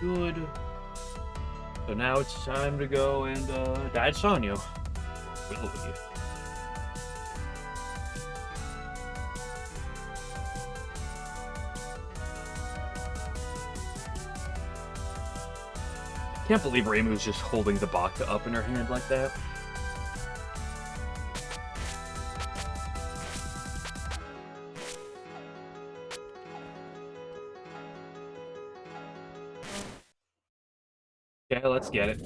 Good. So now it's time to go and Dad Sonyo. Will with you. Can't believe Reimu's just holding the Baka up in her hand like that. Okay, let's get it.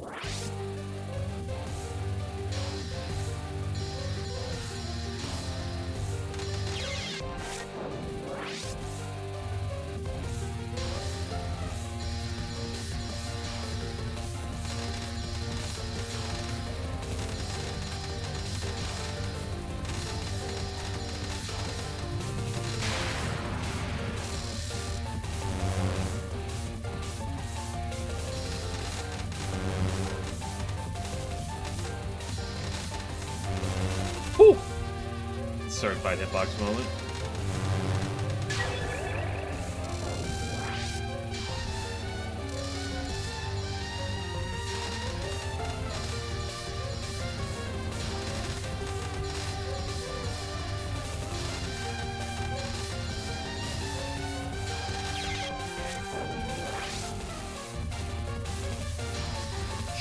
Whew! Certified hitbox moment.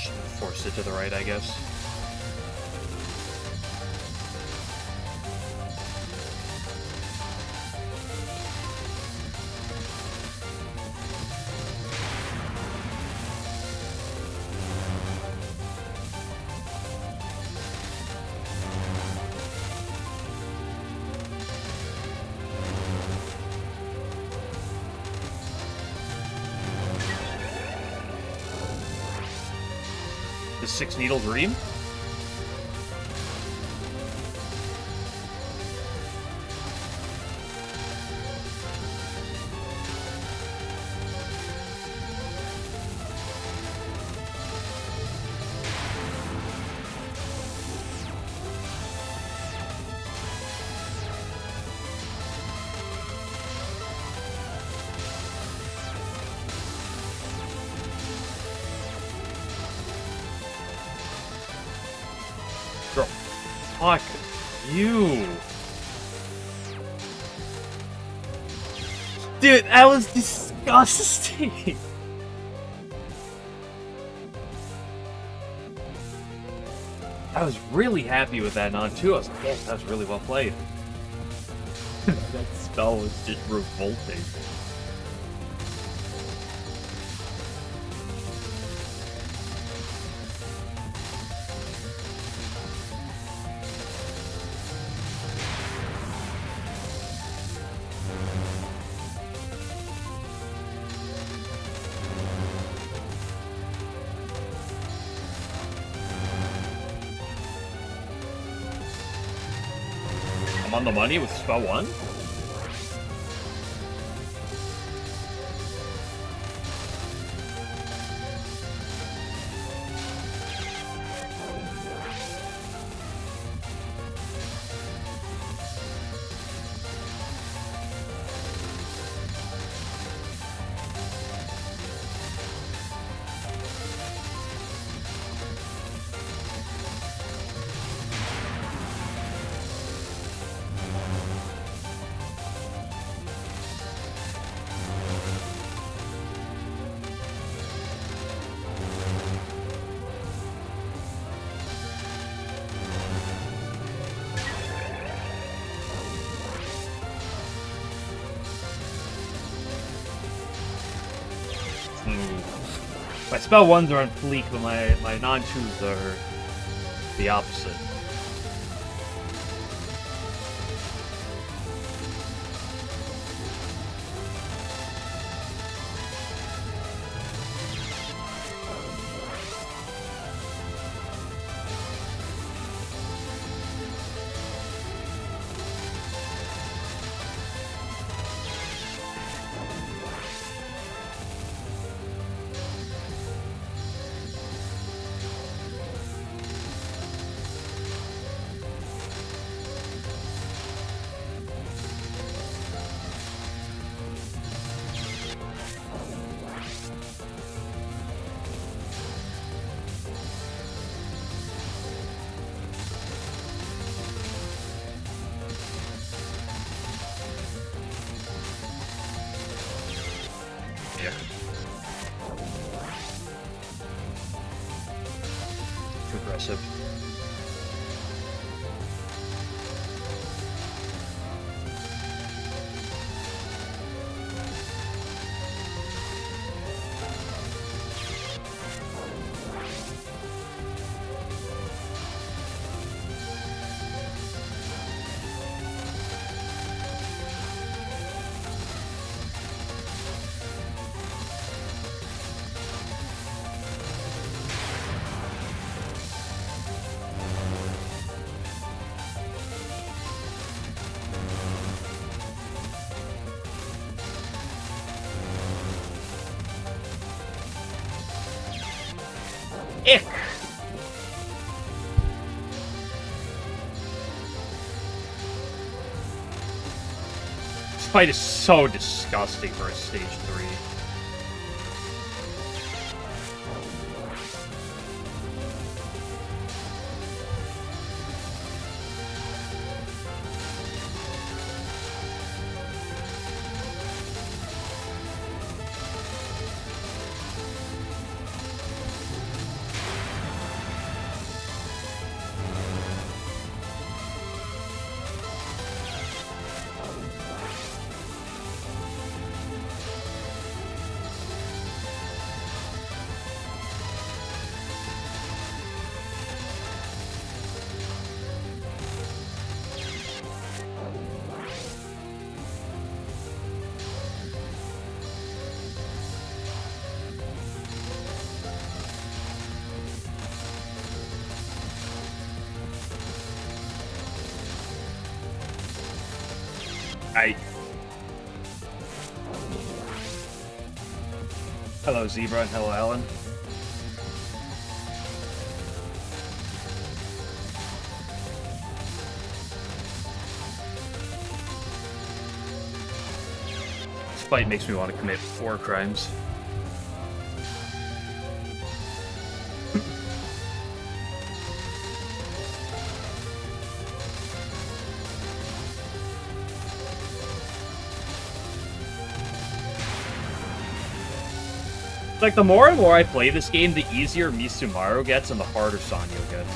Should have forced it to the right, I guess. The Six Needles Ream? Girl, fuck you. Dude, that was disgusting. I was really happy with that on too. I was like, yes, that was really well played. That spell was just revolting. I'm on the money with spell 1? My spell 1s are on fleek, but my non-2s are the opposite. Yeah. Too aggressive. Ick! This fight is so disgusting for a stage 3. Hello, Zebra, and hello, Ellen. This fight makes me want to commit war crimes. Like, the more and more I play this game, the easier Misumaru gets and the harder Sanyo gets.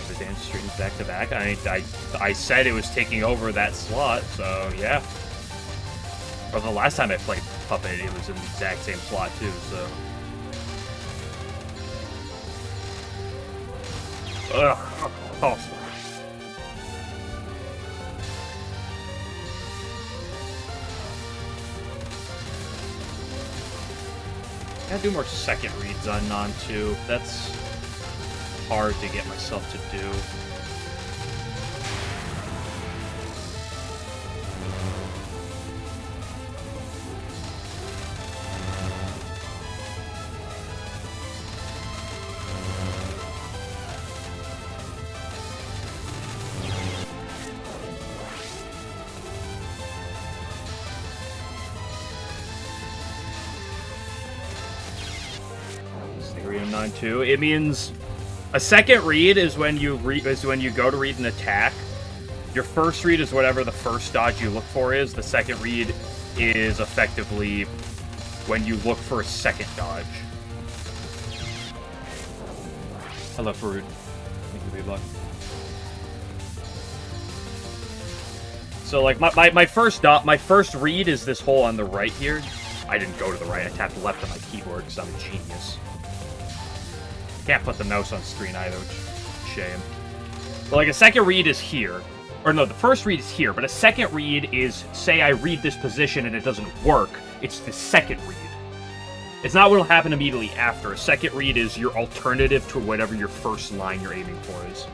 The dance streams back to back. I said it was taking over that slot, so yeah. But the last time I played Puppet, it was in the exact same slot too, so. Ugh. Oh. Gotta do more second reads on Non too. That's hard to get myself to do. Too. It means a second read is when you go to read an attack. Your first read is whatever the first dodge you look for is. The second read is effectively when you look for a second dodge. Hello, Farood. Thank you, good luck. So, like, my first read is this hole on the right here. I didn't go to the right. I tapped left on my keyboard because I'm a genius. Can't put the mouse on screen either, which is a shame. But, like, a second read is here. Or no, the first read is here, but a second read is, say I read this position and it doesn't work, it's the second read. It's not what'll happen immediately after. A second read is your alternative to whatever your first line you're aiming for is.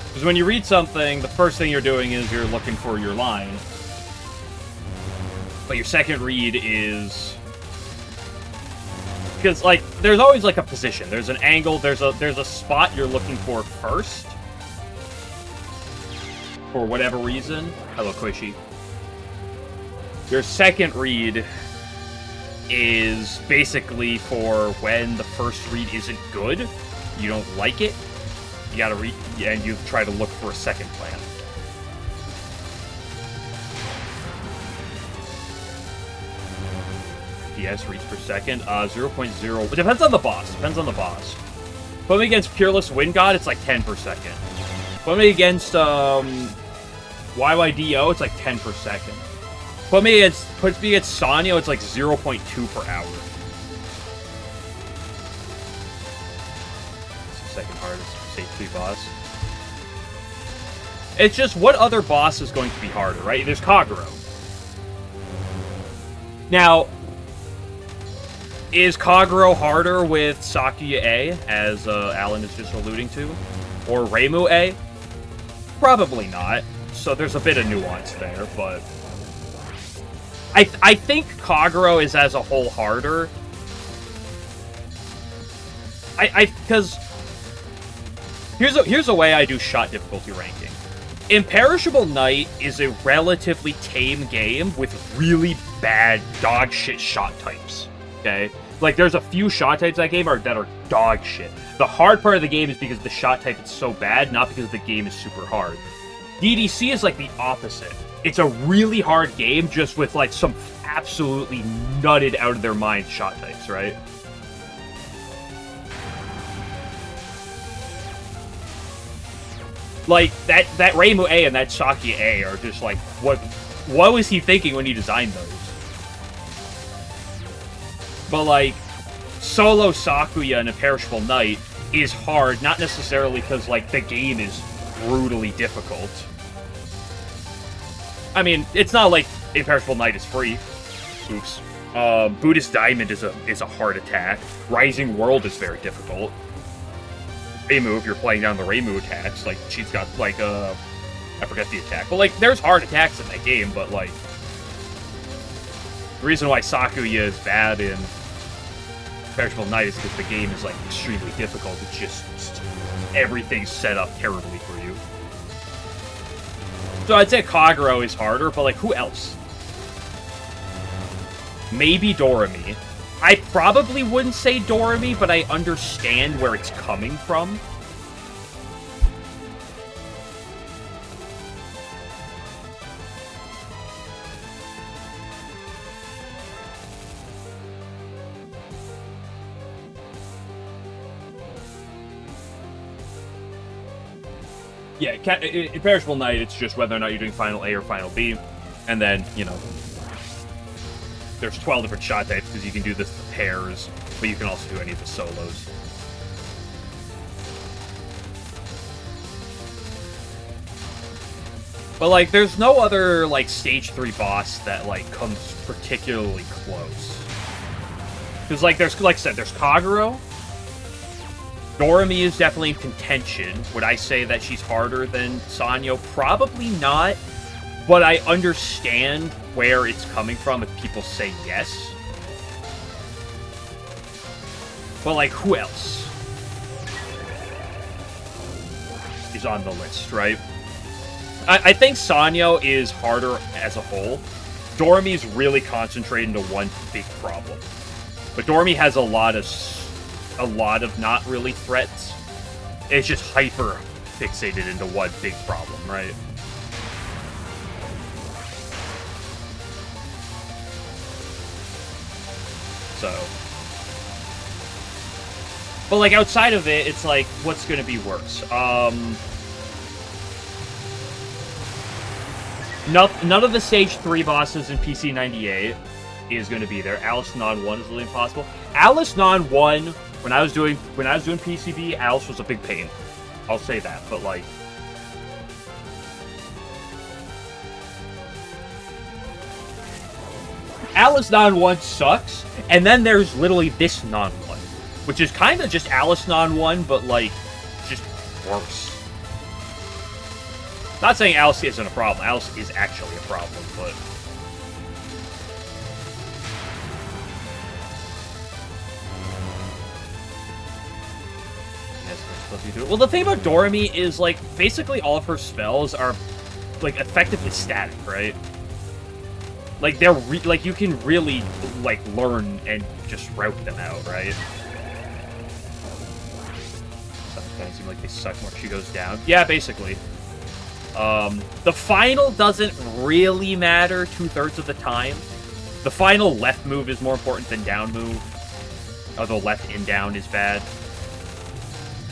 Because when you read something, the first thing you're doing is you're looking for your line. But your second read is because, like, there's always, like, a position. There's an angle, there's a spot you're looking for first. For whatever reason. Hello, Quishy. Your second read is basically for when the first read isn't good, you don't like it, you gotta read, and you try to look for a second plan. FPS reads per second, 0.0. It depends on the boss. Put me against Peerless Wind God, it's like 10 per second. Put me against YYDO, it's like 10 per second. Puts me against Sanyo, it's like 0.2 per hour. It's the second hardest stage 3 boss. It's just, what other boss is going to be harder, right? There's Kagero. Now, is Kagero harder with Sakuya A, as Alan is just alluding to? Or Reimu A? Probably not. So there's a bit of nuance there, but... I think Kagero is as a whole harder. Because... Here's a way I do shot difficulty ranking. Imperishable Night is a relatively tame game with really bad dog shit shot types. Okay? Like, there's a few shot types that game that are dog shit. The hard part of the game is because the shot type is so bad, not because the game is super hard. DDC is like the opposite. It's a really hard game, just with like some absolutely nutted out of their mind shot types, right? Like, that Reimu A and that Sakuya A are just like, what was he thinking when he designed those? But like, solo Sakuya and Imperishable Night is hard, not necessarily because like the game is brutally difficult. I mean, it's not like Imperishable Night is free. Oops. Buddhist Diamond is a hard attack. Rising World is very difficult. Reimu, if you're playing down the Reimu attacks, like, she's got, like, I forget the attack. But, like, there's hard attacks in that game, but, like, the reason why Sakuya is bad in Imperishable Night is because the game is, like, extremely difficult. It's just everything's set up terribly for you. So I'd say Kagero is harder, but, like, who else? Maybe Doremi. I probably wouldn't say Doremi, but I understand where it's coming from. Yeah, Imperishable Night, it's just whether or not you're doing Final A or Final B. And then, you know, there's 12 different shot types because you can do this with pairs, but you can also do any of the solos. But, like, there's no other, like, Stage 3 boss that, like, comes particularly close. Because, like, like I said, there's Kagero. Doremi is definitely in contention. Would I say that she's harder than Sanyo? Probably not. But I understand where it's coming from if people say yes. But, like, who else is on the list, right? I think Sanyo is harder as a whole. Doremi is really concentrated into one big problem. But Doremi has a lot of not really threats. It's just hyper fixated into one big problem, right? So, but like outside of it, it's like, what's going to be worse? None of the Stage 3 bosses in PC 98 is going to be there. Alice Non 1 is really impossible. Alice Non 1, when I was doing PCB, Alice was a big pain. I'll say that, but like, Alice Non 1 sucks, and then there's literally this Non 1, which is kind of just Alice Non 1, but, like, just worse. Not saying Alice isn't a problem. Alice is actually a problem, but... Well, the thing about Doremi is, like, basically all of her spells are, like, effectively static, right? Like, they're, like, you can really, like, learn and just route them out, right? Some kind of seem like they suck when she goes down. Yeah, basically. The final doesn't really matter 2/3 of the time. The final left move is more important than down move. Although left and down is bad.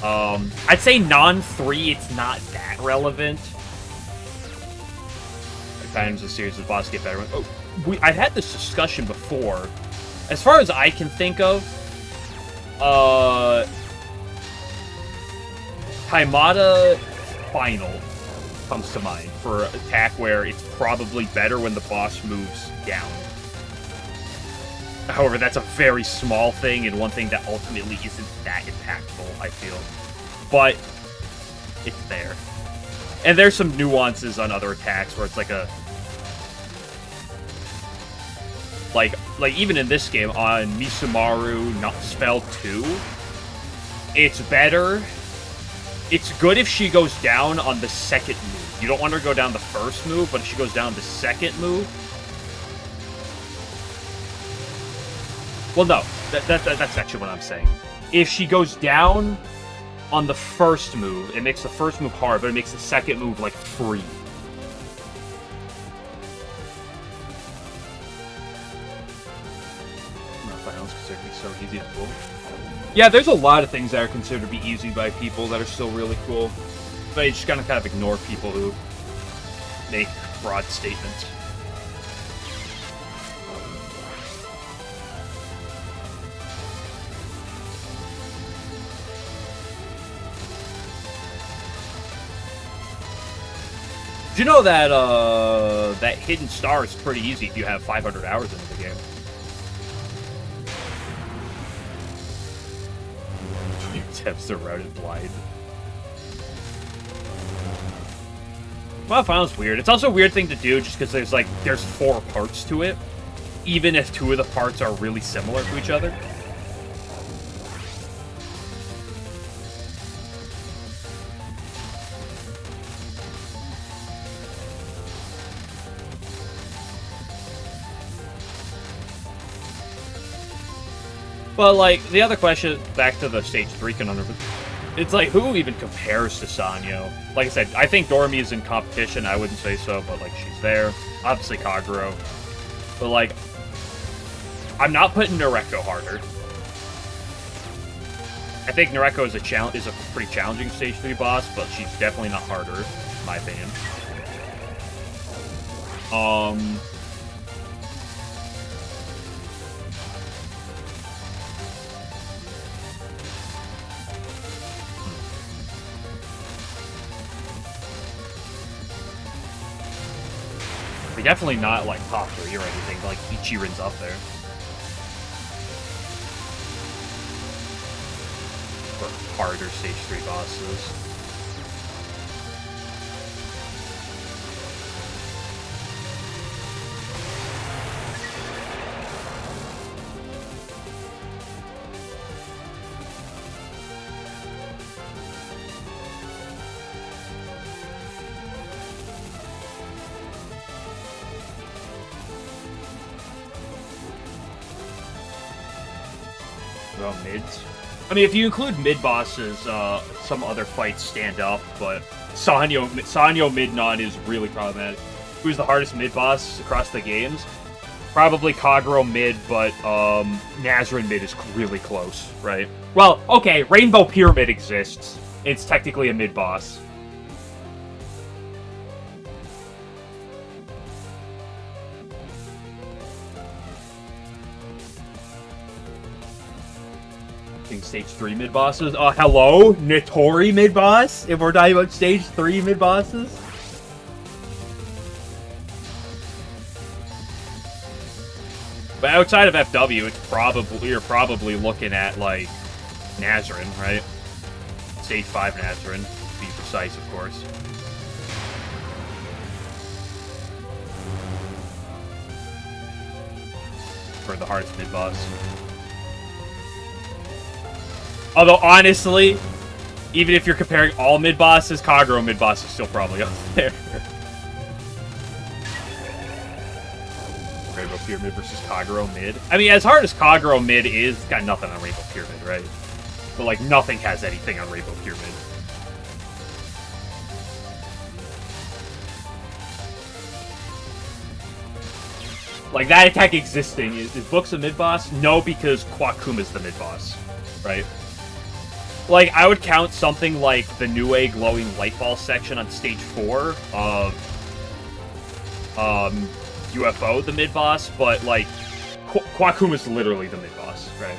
I'd say non-3, it's not that relevant. At times the series of boss get better. Oh, I've had this discussion before. As far as I can think of, Taimata Final comes to mind for an attack where it's probably better when the boss moves down. However, that's a very small thing, and one thing that ultimately isn't that impactful, I feel. But it's there. And there's some nuances on other attacks where it's like a... Like even in this game, on Misumaru not Spell 2, it's better... It's good if she goes down on the second move. You don't want her to go down the first move, but if she goes down the second move... Well, no. That's actually what I'm saying. If she goes down on the first move, it makes the first move hard, but it makes the second move, like, free. Finals considered to be so easy and cool. Yeah, there's a lot of things that are considered to be easy by people that are still really cool. But you just gotta kind of ignore people who make broad statements. Did you know that that hidden star is pretty easy if you have 500 hours into the game? Tips are routed blind. Well, final's weird. It's also a weird thing to do just because there's 4 parts to it, even if 2 of the parts are really similar to each other. But, like, the other question, back to the Stage 3 conundrum, it's like, who even compares to Sanyo? Like I said, I think Doremi is in competition. I wouldn't say so, but, like, she's there. Obviously, Kagero. But, like, I'm not putting Nareko harder. I think Nareko is a pretty challenging Stage 3 boss, but she's definitely not harder, in my opinion. Definitely not, like, top 3 or anything, like, Ichirin's up there. For harder Stage 3 bosses. Mids. I mean, if you include mid-bosses, some other fights stand up, but Sanyo mid-non is really problematic. Who's the hardest mid-boss across the games? Probably Kagero mid, but Nazrin mid is really close, right? Well, okay, Rainbow Pyramid exists. It's technically a mid-boss. Stage 3 mid-bosses. Hello? Notori mid-boss? If we're talking about Stage 3 mid-bosses? But outside of FW, you're probably looking at, like, Nazrin, right? Stage 5 Nazrin, to be precise, of course. For the hardest mid-boss. Although, honestly, Even if you're comparing all mid-bosses, Kagero mid-boss is still probably up there. Rainbow Pyramid versus Kagero mid. I mean, as hard as Kagero mid is, it's got nothing on Rainbow Pyramid, right? But, like, nothing has anything on Rainbow Pyramid. Like, that attack existing, is Book's a mid-boss? No, because Kwakuma's the mid-boss, right? Like, I would count something like the Nue Glowing Light Ball section on stage 4 of UFO, the mid-boss, but, like, Kwakuma's literally the mid-boss, right?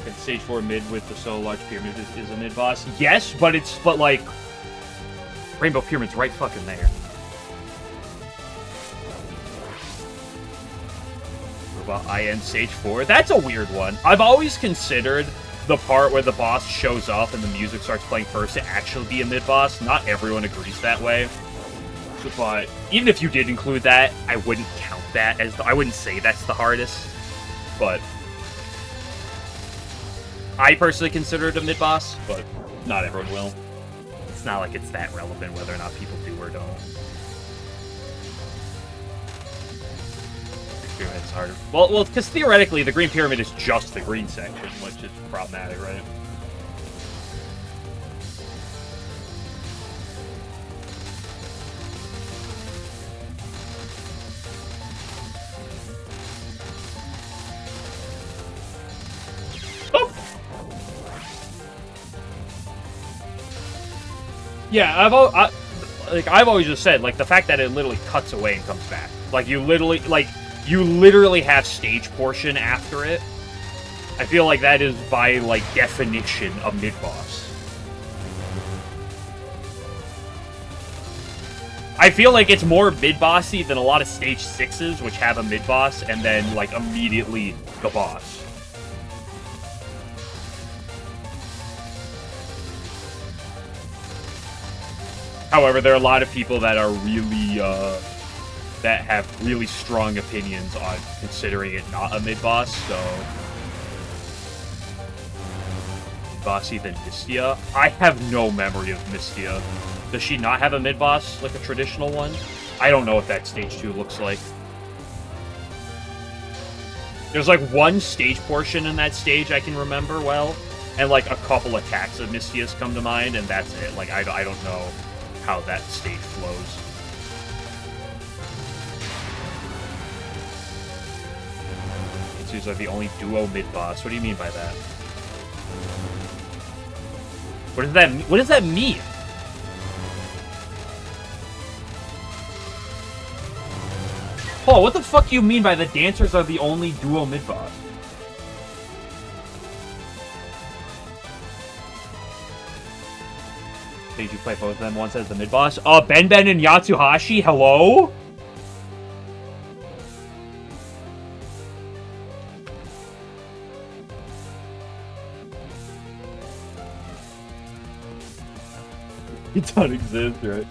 And stage 4 mid with the So Large Pyramid is a mid-boss? Yes, but like, Rainbow Pyramid's right fucking there. About IN stage 4. That's a weird one. I've always considered the part where the boss shows up and the music starts playing first to actually be a mid-boss. Not everyone agrees that way. But even if you did include that, I wouldn't count that as I wouldn't say that's the hardest. But I personally consider it a mid-boss, but not everyone will. It's not like it's that relevant whether or not people do or don't. Pyramid's harder. Well, because theoretically, the Green Pyramid is just the green section, which is problematic, right? Oh! Yeah, I've always just said, like, the fact that it literally cuts away and comes back. Like, you literally have stage portion after it. I feel like that is, by, like, definition, a mid-boss. I feel like it's more mid-bossy than a lot of stage 6s, which have a mid-boss, and then, like, immediately the boss. However, there are a lot of people that are really, that have really strong opinions on considering it not a mid-boss, so... Mid-bossy than Mystia? I have no memory of Mystia. Does she not have a mid-boss, like a traditional one? I don't know what that stage 2 looks like. There's like one stage portion in that stage I can remember well, and like a couple attacks of Mystia's come to mind, and that's it. Like, I don't know how that stage flows. These are the only duo mid-boss. What do you mean by that? What does that mean? Oh, what the fuck do you mean by the dancers are the only duo mid-boss? Did you play both of them once as the mid-boss? Ben and Yatsuhashi, hello? It don't exist, right?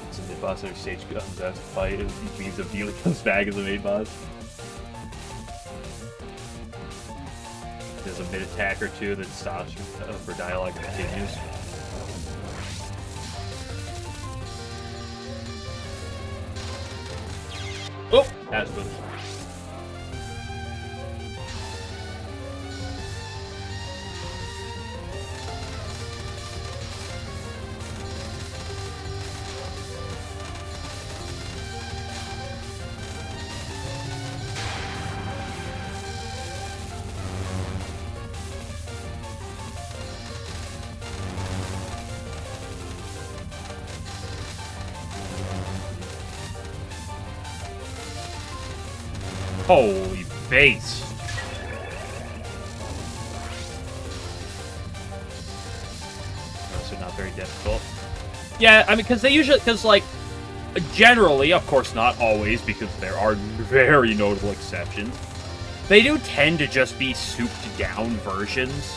It's a mid-boss every stage comes out to fight. It means if Dealer comes back as a main boss. There's a mid-attack or two that stops for dialogue and continues. Oh! That's good. Holy base. Also not very difficult. Yeah, I mean, because they usually, like, generally, of course not always, because there are very notable exceptions, they do tend to just be souped down versions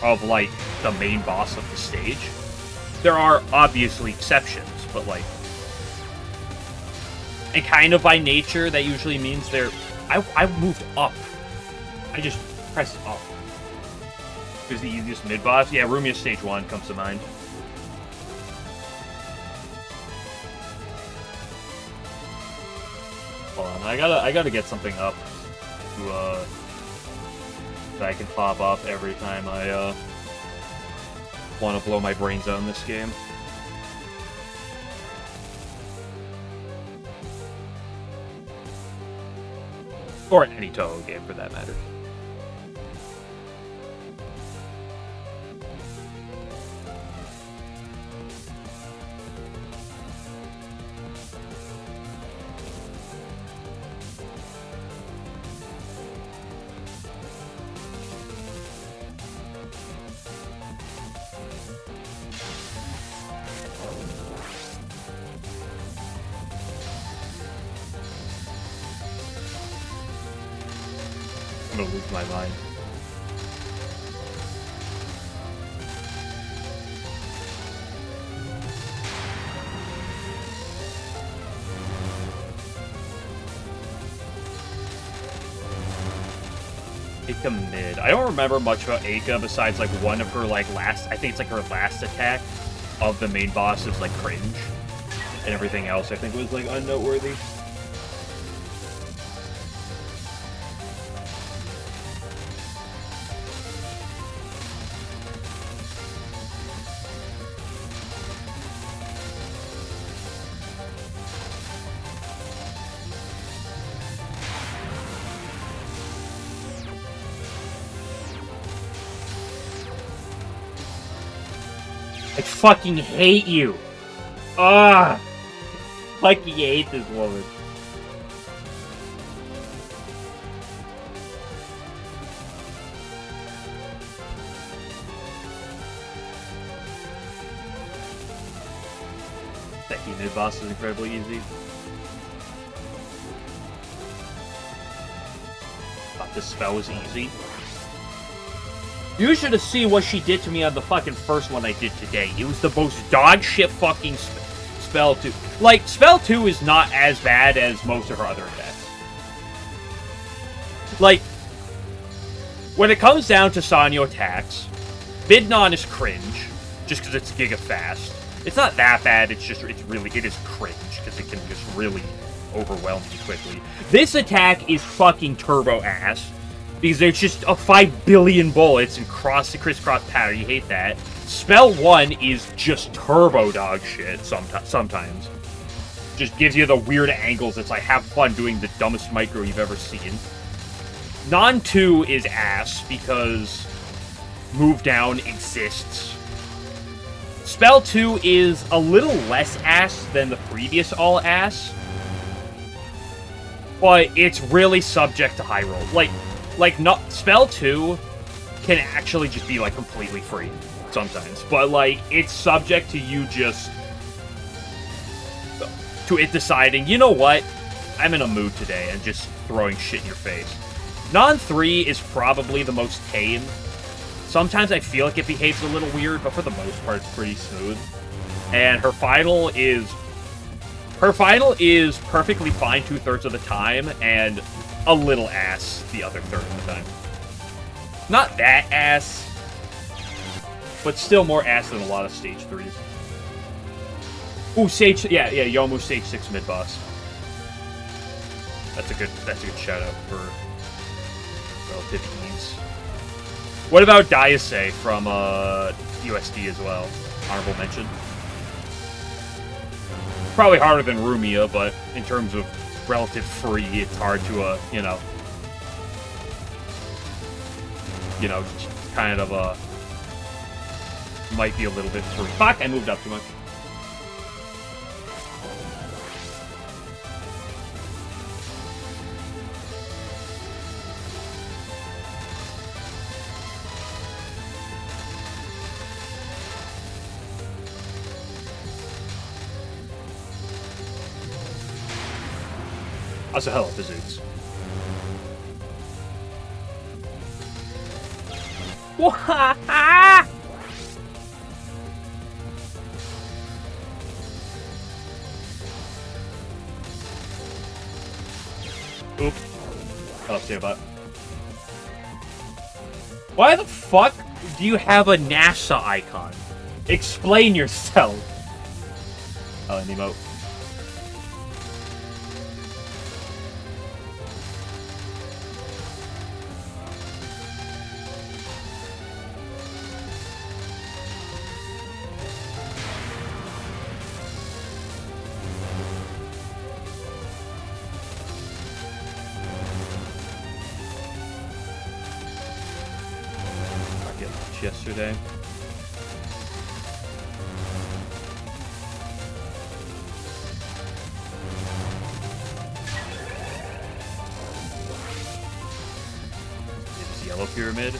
of, like, the main boss of the stage. There are obviously exceptions, but, like, And kind of by nature, that usually means they're... I moved up. I just pressed up. Is the easiest mid-boss? Yeah, Rumia Stage 1 comes to mind. Hold on, I gotta get something up to, that I can pop up every time I, want to blow my brains out in this game. Or any Touhou game, for that matter. I'm gonna lose my mind. Aika mid. I don't remember much about Aika besides like one of her like last, I think it's like her last attack of the main boss is like cringe. And everything else I think was like unnoteworthy. I fucking hate you. Ah, fucking hate this woman. Second mid boss is incredibly easy. Thought this spell was easy. You should have seen what she did to me on the fucking first one I did today. It was the most dog shit fucking spell 2. Like, spell 2 is not as bad as most of her other attacks. Like, when it comes down to Sanyo attacks, Midnon is cringe, just because it's giga fast. It's not that bad, it is cringe, because it can just really overwhelm you quickly. This attack is fucking turbo ass. Because there's just a 5 billion bullets and crisscross pattern. You hate that. Spell 1 is just turbo dog shit sometimes. Just gives you the weird angles. It's like, have fun doing the dumbest micro you've ever seen. Non 2 is ass because move down exists. Spell 2 is a little less ass than the previous all ass. But it's really subject to high roll. Like, not Spell 2 can actually just be, like, completely free sometimes. But, like, it's subject to you just... to it deciding, you know what? I'm in a mood today, and just throwing shit in your face. Non 3 is probably the most tame. Sometimes I feel like it behaves a little weird, but for the most part, it's pretty smooth. And her final is... her final is perfectly fine 2/3 of the time, and... a little ass the other third of the time. Not that ass, but still more ass than a lot of stage 3s. Ooh, yeah, Yomu stage 6 mid boss. That's a good shout out for relative ease. What about Diase from USD as well? Honorable mention. Probably harder than Rumia, but in terms of relative free, it's hard to, kind of, might be a little bit free. Fuck, I moved up too much. That's a hell of a zoots. Oop. Oh, see about. Why the fuck do you have a NASA icon? Explain yourself. Oh, an emote. Yesterday. This yellow pyramid.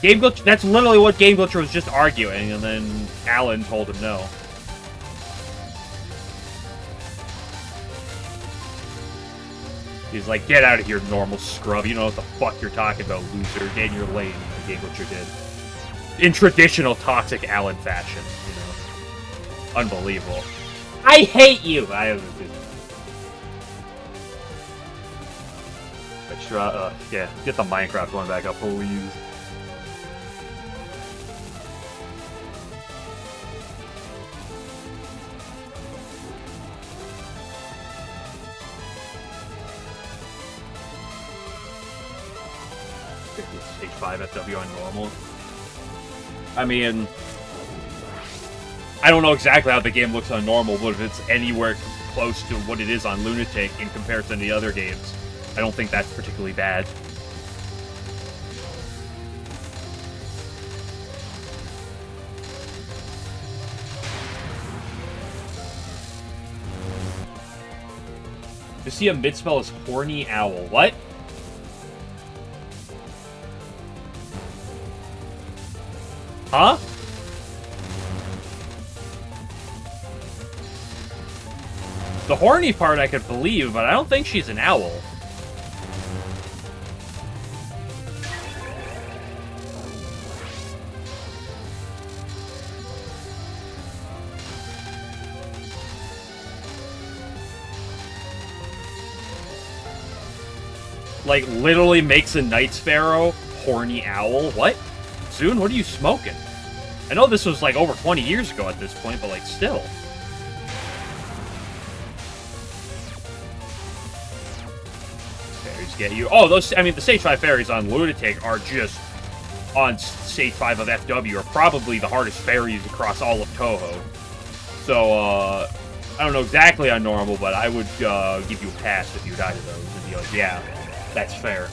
Game Glitch. That's literally what Game Glitcher was just arguing, and then Alan told him no. He's like, "Get out of here, normal scrub. You know what the fuck you're talking about, loser. Get in your lane." And Game Glitcher did. In traditional toxic Alan fashion, you know. Unbelievable. I hate you! Extra, yeah, get the Minecraft one back up, please. Stage 5 FW on normal. I mean, I don't know exactly how the game looks on normal, but if it's anywhere close to what it is on Lunatic in comparison to the other games, I don't think that's particularly bad. To see a mid-spell is Horny Owl. What? Huh? The horny part I could believe, but I don't think she's an owl. Like, literally makes a Night Sparrow Horny Owl? What? Zune, what are you smoking? I know this was like over 20 years ago at this point, but like still. Fairies get you. Oh, those, I mean, the Stage 5 fairies on Lunatic are just, on Stage 5 of FW, are probably the hardest fairies across all of Touhou. So, I don't know exactly on normal, but I would give you a pass if you died to those and be like, yeah, that's fair.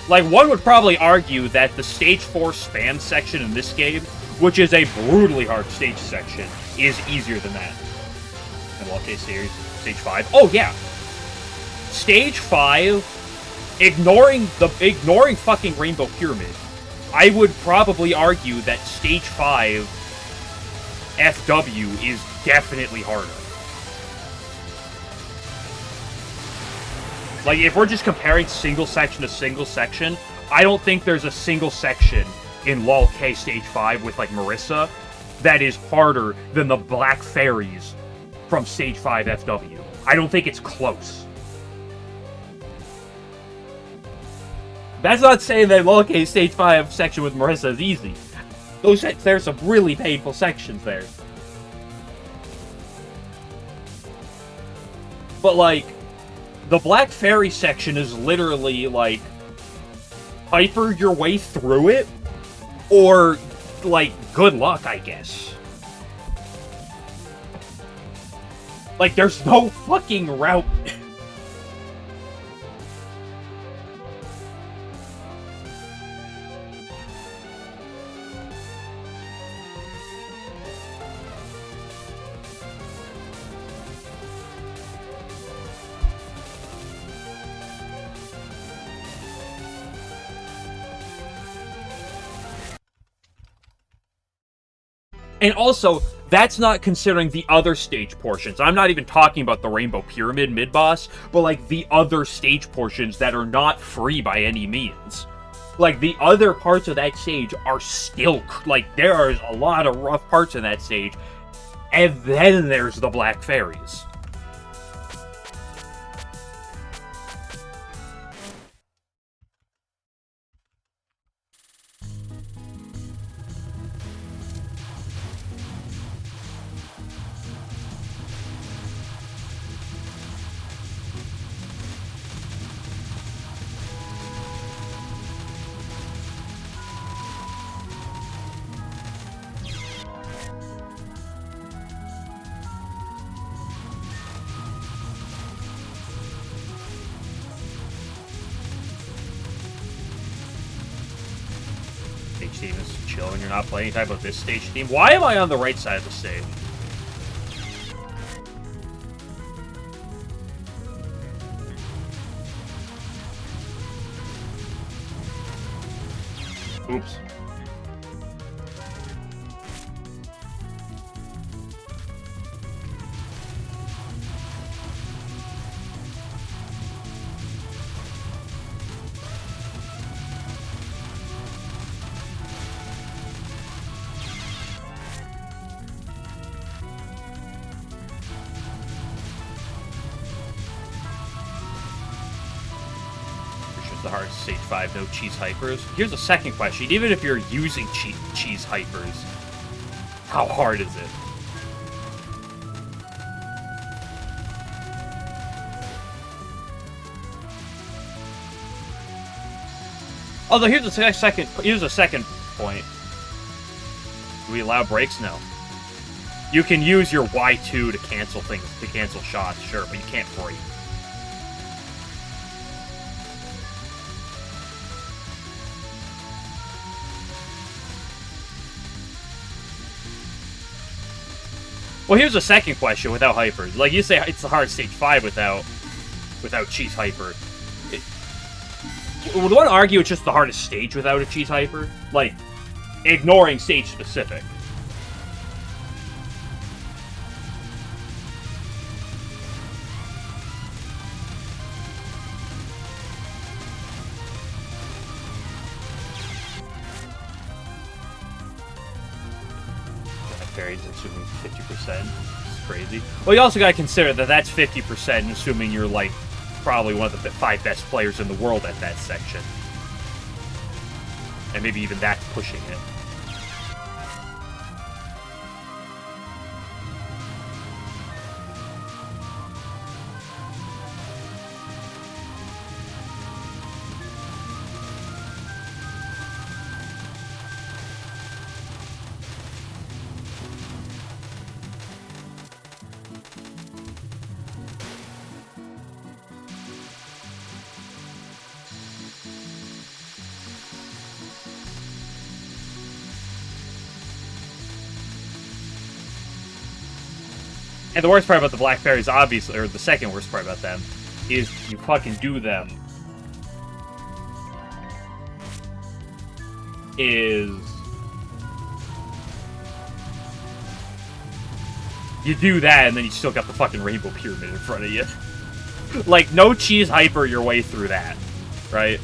Like, one would probably argue that the Stage 4 spam section in this game, which is a brutally hard stage section, is easier than that. And well, okay, Stage 5. Oh, yeah! Stage 5, ignoring fucking Rainbow Pyramid, I would probably argue that Stage 5 FW is definitely harder. Like, if we're just comparing single section to single section, I don't think there's a single section in LoL K Stage 5 with, like, Marissa that is harder than the Black Fairies from Stage 5 FW. I don't think it's close. That's not saying that LoL K Stage 5 section with Marissa is easy. There's some really painful sections there. But, like, the Black Fairy section is literally, like, hyper your way through it, or, like, good luck, I guess. Like, there's no fucking route. And also, that's not considering the other stage portions. I'm not even talking about the Rainbow Pyramid mid-boss, but like the other stage portions that are not free by any means. Like, the other parts of that stage are still, like, there are a lot of rough parts in that stage. And then there's the Black Fairies. Team is chilling. You're not playing any type of this stage team. Why am I on the right side of the stage? Oops. The hardest stage 5, no cheese hypers. Here's a second question. Even if you're using cheese hypers, how hard is it? Although here's a second point. Do we allow breaks? No. You can use your Y2 to cancel things, to cancel shots, sure, but you can't break. Well, here's a second question without hypers. Like, you say it's the hard stage 5 without cheese hyper. Would one argue it's just the hardest stage without a cheese hyper? Like, ignoring stage specific. Fairies assuming 50%. It's crazy. Well, you also gotta consider that that's 50%, assuming you're, like, probably one of the 5 best players in the world at that section. And maybe even that's pushing it. And the worst part about the Black Fairies, obviously, or the second worst part about them, is you fucking do them. You do that, and then you still got the fucking Rainbow Pyramid in front of you. Like, no cheese hyper your way through that, right?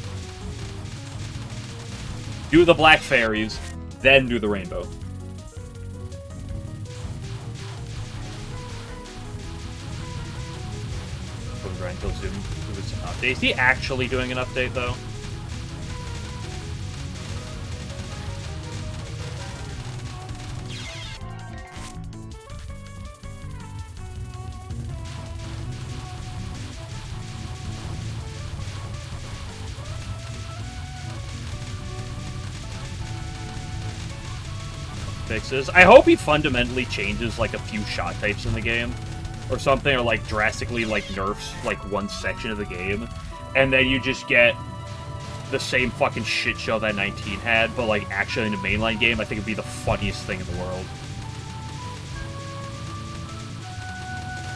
Do the Black Fairies, then do the Rainbow. Until soon. With some updates. Is he actually doing an update, though? Fixes. I hope he fundamentally changes, like, a few shot types in the game. Or something, or like drastically like nerfs like one section of the game, and then you just get the same fucking shit show that 19 had, but like actually in a mainline game. I think it'd be the funniest thing in the world.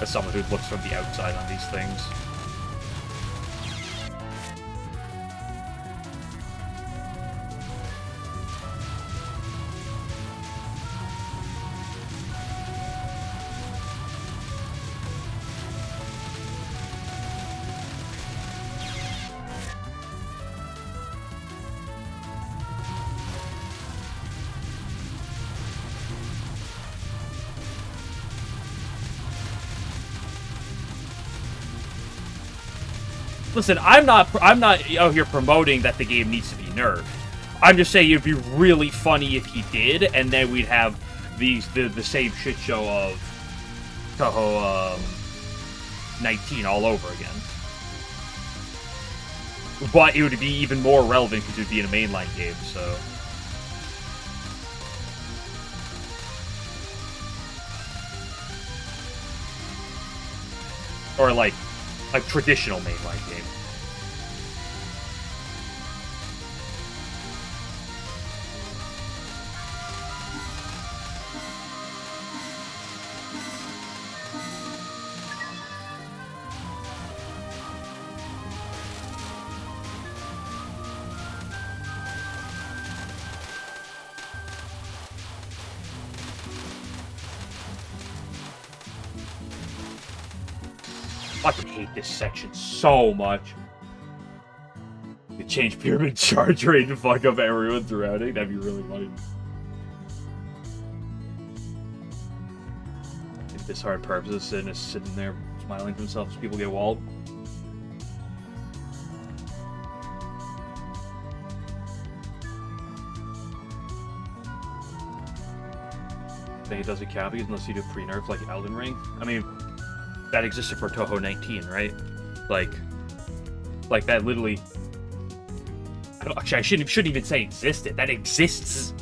As someone who looks from the outside on these things. Listen, I'm not out here promoting that the game needs to be nerfed. I'm just saying it'd be really funny if he did, and then we'd have the same shit show of Touhou 19 all over again. But it would be even more relevant because it would be in a mainline game, so... Or like a traditional mainline game. I fucking hate this section so much. You change pyramid charge rate to fuck up everyone surrounding. That'd be really funny. If this hard purpose and is sitting there smiling to himself as people get walled. I think it doesn't count because unless you do pre-nerf like Elden Ring. I mean, that existed for Touhou 19, right? Like that literally... I shouldn't even say existed. That exists.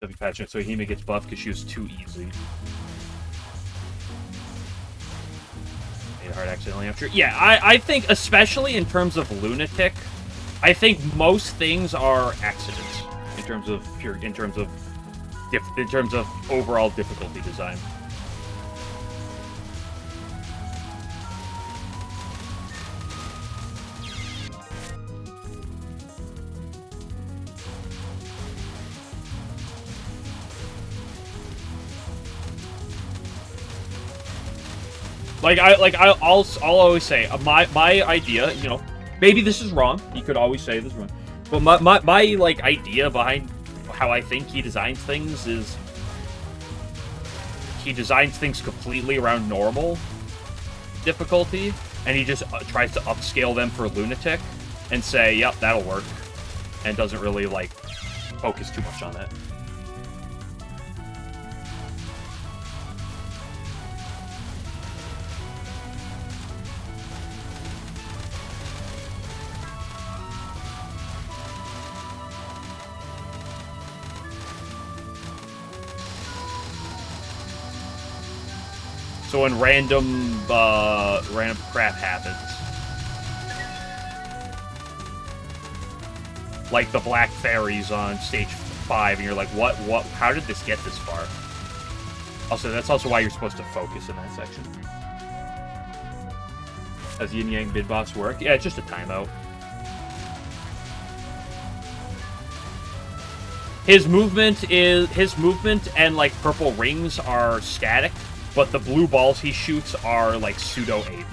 W patch, so Hime gets buffed because she was too easy. Made a hard accidentally after. Yeah, I think especially in terms of Lunatic, I think most things are accidents in terms of overall difficulty design. I'll always say my idea, you know, maybe this is wrong. You could always say this is wrong, but my like idea behind how I think he designs things is he designs things completely around normal difficulty, and he just tries to upscale them for Lunatic and say, yep, that'll work, and doesn't really like focus too much on it. So when random crap happens, like the black fairies on stage 5, and you're like, what, how did this get this far? Also, that's also why you're supposed to focus in that section. Does Yin Yang bid boss work? Yeah, it's just a timeout. His movement and like purple rings are static. But the blue balls he shoots are, like, pseudo-aimed.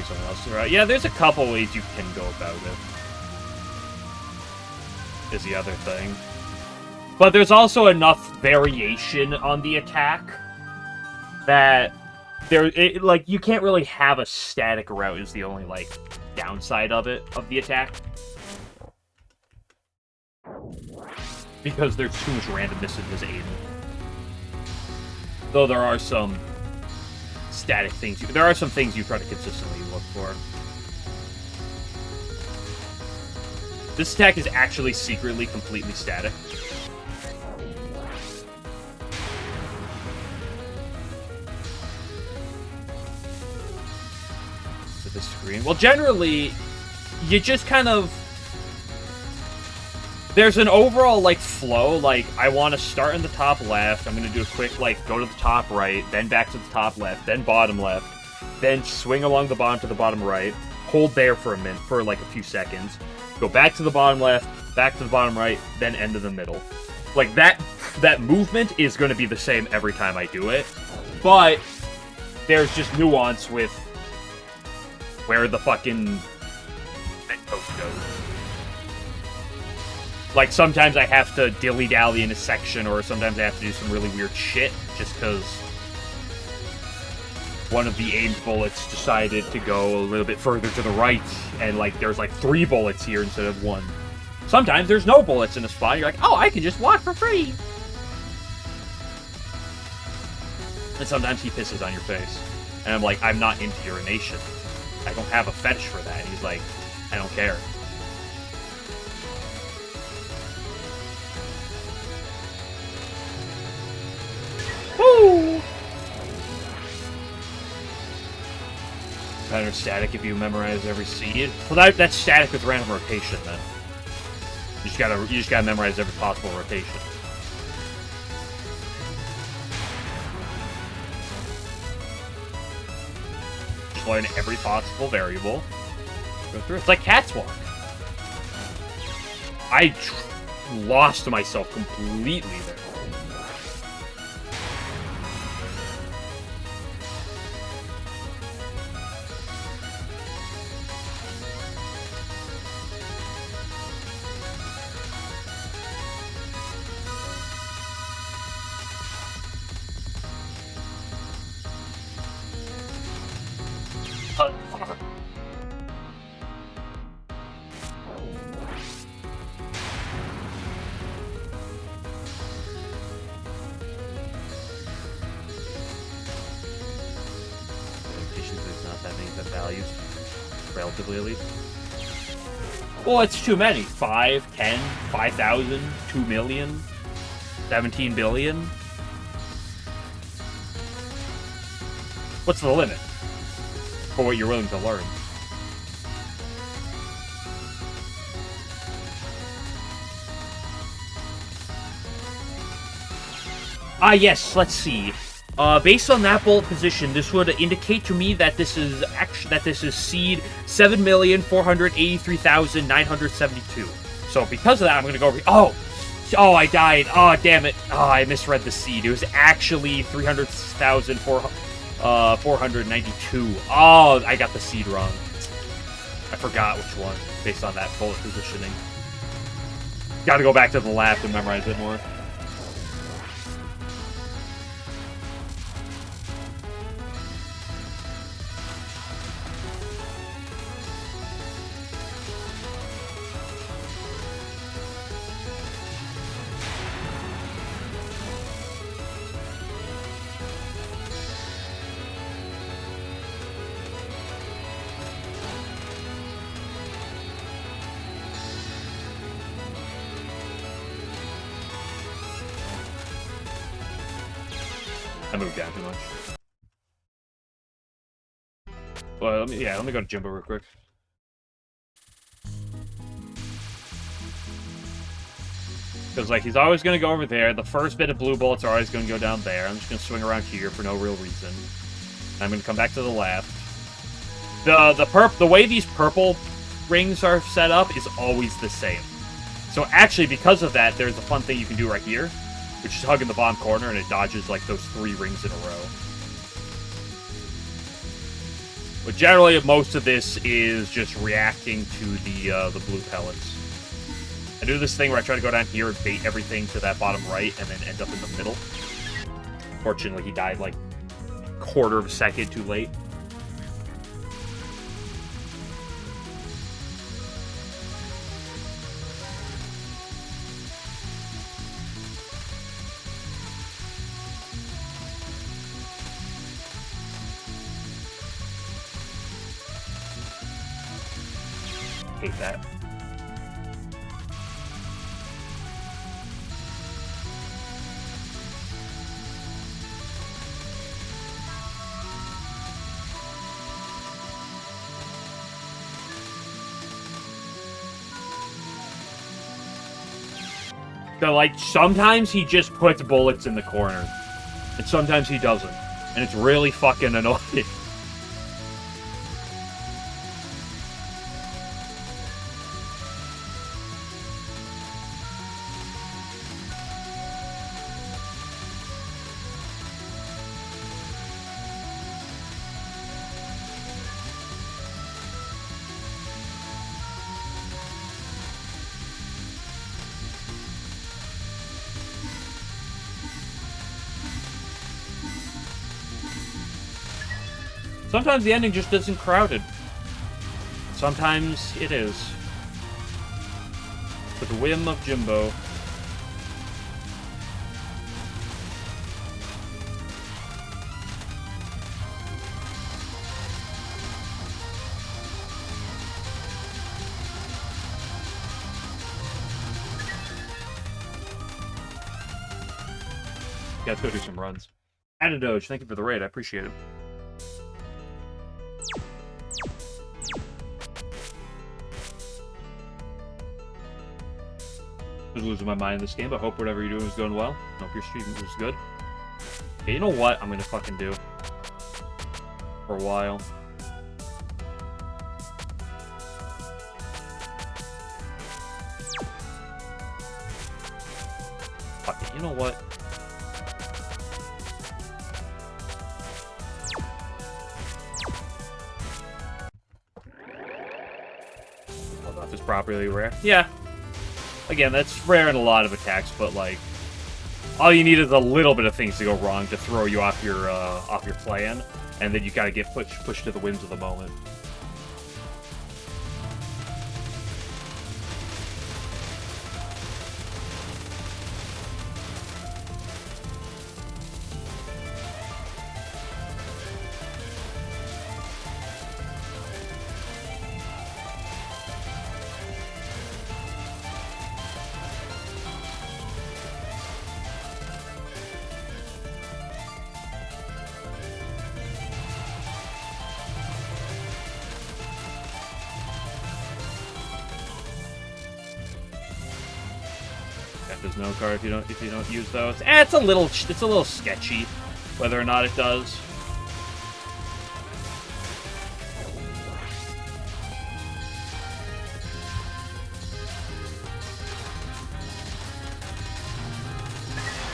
Something else. Yeah, there's a couple ways you can go about it. Is the other thing. But there's also enough variation on the attack that like you can't really have a static route is the only like downside of it, of the attack. Because there's too much randomness in this aim. Though there are some static things. There are some things you try to consistently look for. This attack is actually secretly completely static. the screen. Well, generally, you just kind of... There's an overall, like, flow. Like, I want to start in the top left. I'm going to do a quick, like, go to the top right, then back to the top left, then bottom left, then swing along the bottom to the bottom right, hold there for a minute, for, like, a few seconds, go back to the bottom left, back to the bottom right, then end to the middle. Like, that movement is going to be the same every time I do it, but there's just nuance with where the fucking coast goes. Like, sometimes I have to dilly-dally in a section, or sometimes I have to do some really weird shit, just because one of the aimed bullets decided to go a little bit further to the right, and, like, there's, like, 3 bullets here instead of 1. Sometimes there's no bullets in a spot, and you're like, oh, I can just walk for free! And sometimes he pisses on your face. And I'm like, I'm not into urination. I don't have a fetish for that. And he's like, I don't care. Woo! Better static if you memorize every seed. Well, that's static with random rotation, then. You just gotta memorize every possible rotation. Just learn every possible variable. Go through. It's like Cat's Walk. I lost myself completely there. Relatively, at least. Well, it's too many. 5, 10, 5,000, 2 million, 17 billion. What's the limit for what you're willing to learn? Ah, yes, let's see. Based on that bullet position, this would indicate to me that this is seed 7,483,972. So because of that, I'm gonna go over. Oh, I died. Oh, damn it. Oh, I misread the seed. It was actually 300,492. Oh, I got the seed wrong. I forgot which one based on that bullet positioning. Got to go back to the left and memorize it more. I moved down too much. Well, let me go to Jimbo real quick. Because, like, he's always going to go over there. The first bit of blue bullets are always going to go down there. I'm just going to swing around here for no real reason. I'm going to come back to the left. The way these purple rings are set up is always the same. So, actually, because of that, there's a fun thing you can do right here, which is hug in the bottom corner, and it dodges, like, those 3 rings in a row. But generally, most of this is just reacting to the blue pellets. I do this thing where I try to go down here and bait everything to that bottom right, and then end up in the middle. Fortunately, he died, like, a quarter of a second too late. Hate that. So, like, sometimes he just puts bullets in the corner. And sometimes he doesn't. And it's really fucking annoying. Sometimes the ending just isn't crowded. Sometimes it is. For the whim of Jimbo. Yeah, let's go do some runs. Adadoge, thank you for the raid. I appreciate it. I was losing my mind in this game, but hope whatever you're doing is going well. Hope your stream was good. Okay, you know what I'm gonna fucking do? For a while. Fuck it, you know what? Hold off is properly rare. Yeah. Again, that's rare in a lot of attacks, but like, all you need is a little bit of things to go wrong to throw you off your plan, and then you gotta get pushed to the winds of the moment. There's no card if you don't use those. It's a little sketchy whether or not it does.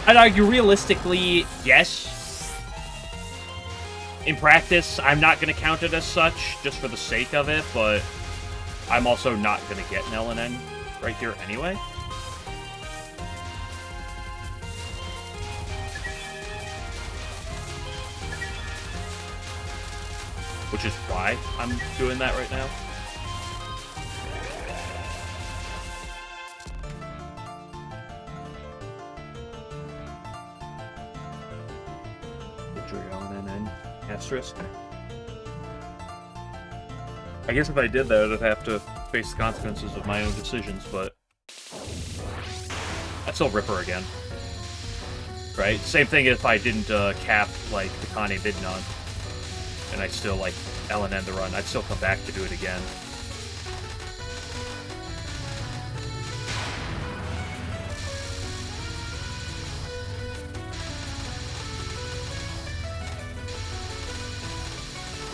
I'd argue realistically, yes. In practice, I'm not going to count it as such just for the sake of it, but I'm also not going to get an LNN right here anyway. Which is why I'm doing that right now. LNN asterisk. I guess if I did that, I'd have to face the consequences of my own decisions, but I'd still rip her again. Right? Same thing if I didn't cap, like, the Kane Midnon. And I still, like, LNN the run. I'd still come back to do it again.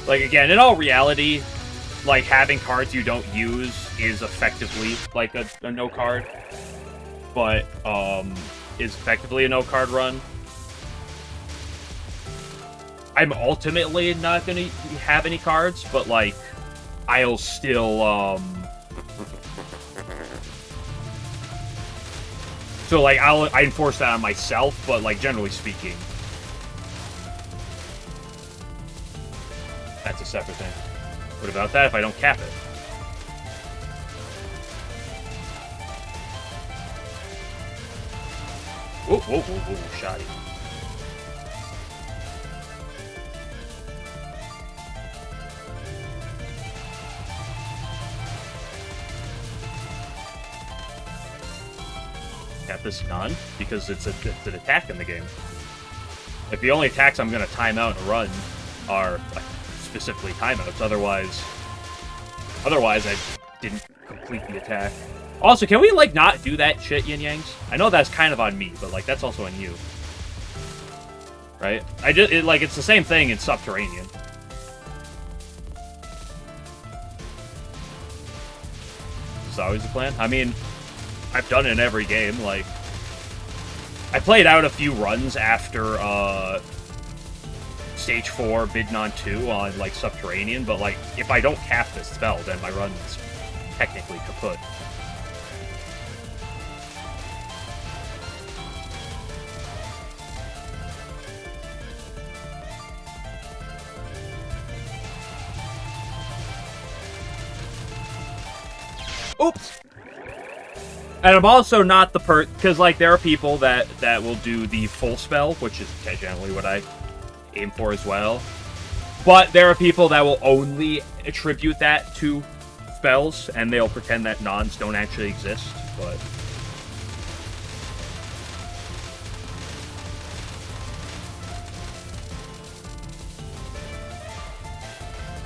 Like, again, in all reality, like, having cards you don't use is effectively, like, a no-card. But, is effectively a no-card run. I'm ultimately not going to have any cards, but, like, I'll still, So, like, I enforce that on myself, but, like, generally speaking, that's a separate thing. What about that if I don't cap it? Whoa, whoa, whoa, whoa, shoddy. Cap this none, because it's an attack in the game. Like, the only attacks I'm going to time out and run are, like, specifically timeouts. Otherwise I didn't complete the attack. Also, can we, like, not do that shit, Yin Yangs? I know that's kind of on me, but, like, that's also on you. Right? It's the same thing in Subterranean. Is this always the plan? I mean, I've done it in every game, like... I played out a few runs after, Stage 4, Midnon 2 on, like, Subterranean, but, like, if I don't cast this spell, then my run is technically kaput. Oops! And I'm also not the because, like, there are people that will do the full spell, which is generally what I aim for as well. But there are people that will only attribute that to spells, and they'll pretend that nons don't actually exist, but...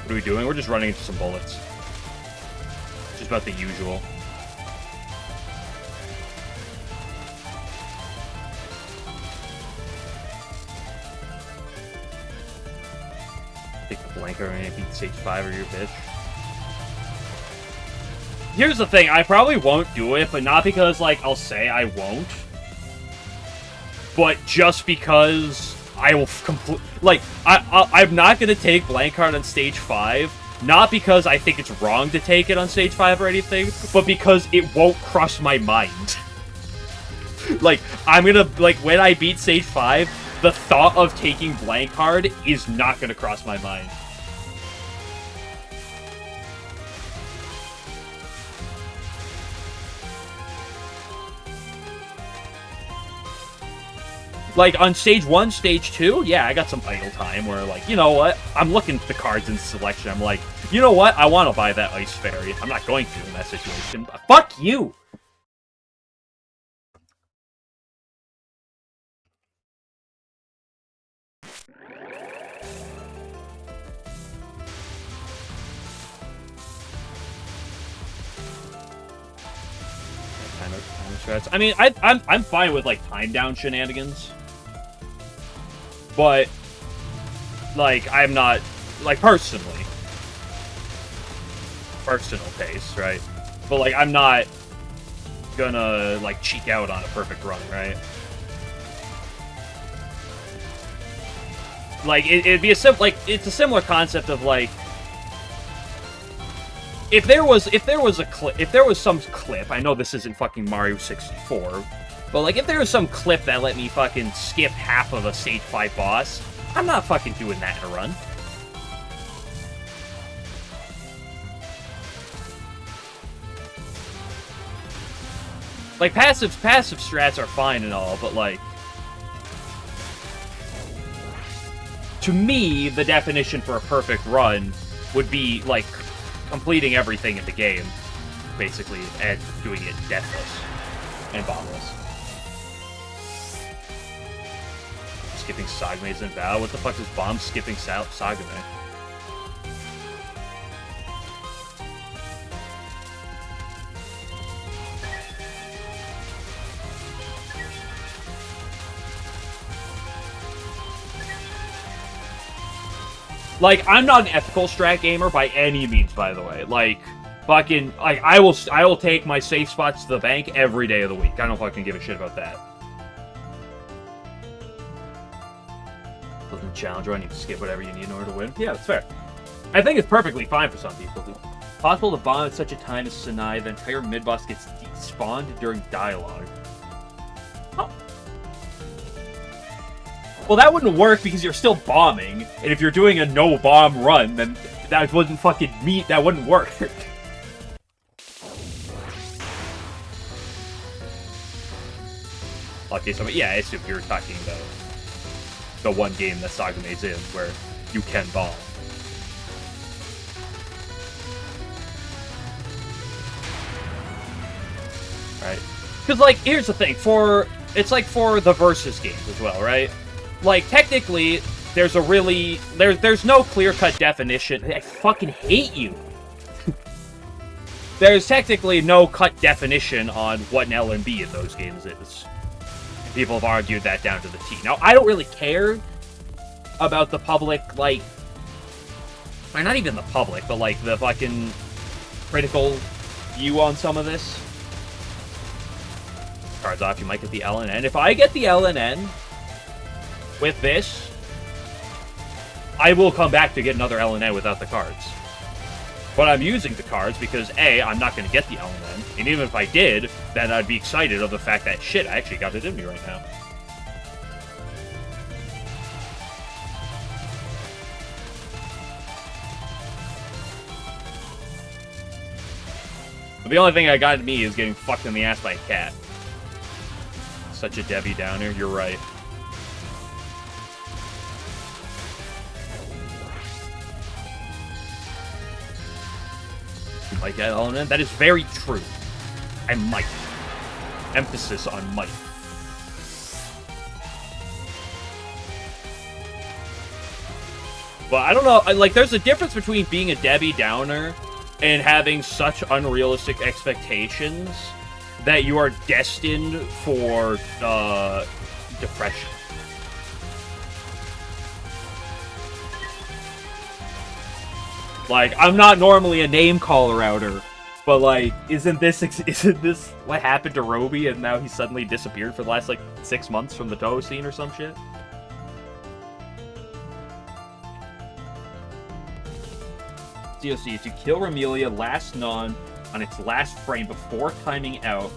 What are we doing? We're just running into some bullets. Just about the usual. Take the blanker and beat stage 5 or your bitch. Here's the thing, I probably won't do it, but not because, like, I'll say I won't. But just because I will like, I'm not gonna take blank card on stage 5. Not because I think it's wrong to take it on stage 5 or anything, but because it won't cross my mind. Like, I'm gonna, like, when I beat stage 5, the thought of taking blank card is not gonna cross my mind. Like, on stage 1, stage 2, yeah, I got some idle time where, like, you know what? I'm looking at the cards in selection. I'm like, you know what? I want to buy that Ice Fairy. I'm not going to in that situation. But fuck you! I mean, I'm fine with, like, time down shenanigans. But, like, I'm not, like, personally. Personal taste, right? But, like, I'm not gonna, like, cheek out on a perfect run, right? Like, it'd be a like, it's a similar concept of, like, if there was some clip, I know this isn't fucking Mario 64, but, like, if there was some clip that let me fucking skip half of a stage 5 boss, I'm not fucking doing that in a run. Like, passive strats are fine and all, but, like, to me, the definition for a perfect run would be, like, completing everything in the game, basically, and doing it deathless and bombless. Skipping Sagme's and Val? What the fuck is bomb skipping Sagame? Like, I'm not an ethical strat gamer by any means, by the way. Like, fucking, like, I will take my safe spots to the bank every day of the week. I don't fucking give a shit about that. Doesn't challenge run, you can skip whatever you need in order to win. Yeah, that's fair. I think it's perfectly fine for some people. Possible to bomb at such a time as Sinai, the entire mid-boss gets despawned during dialogue. Huh. Well, that wouldn't work because you're still bombing, and if you're doing a no-bomb run, then that wouldn't fucking meet. That wouldn't work. Okay, so yeah, I assume you're talking about the one game that Sagame's in where you can bomb. Right? Because, like, here's the thing, it's like for the versus games as well, right? Like, technically, there's a really... There's no clear-cut definition. I fucking hate you! there's technically no cut definition on what an LNB in those games is. People have argued that down to the T. Now, I don't really care about the public, like... Or not even the public, but, like, the fucking critical view on some of this. Cards off, you might get the LNN. If I get the LNN with this, I will come back to get another LNN without the cards. But I'm using the cards because, A, I'm not going to get the LNN, and even if I did, then I'd be excited of the fact that, shit, I actually got it in me right now. But the only thing I got in me is getting fucked in the ass by a cat. Such a Debbie Downer, you're right. Like that element? That is very true. I might. Emphasis on might. But I don't know, like, there's a difference between being a Debbie Downer and having such unrealistic expectations that you are destined for, depression. Like, I'm not normally a name caller outer, but like, isn't this what happened to Roby and now he suddenly disappeared for the last like 6 months from the Touhou scene or some shit? DOC, if you kill Remelia last non on its last frame before timing out,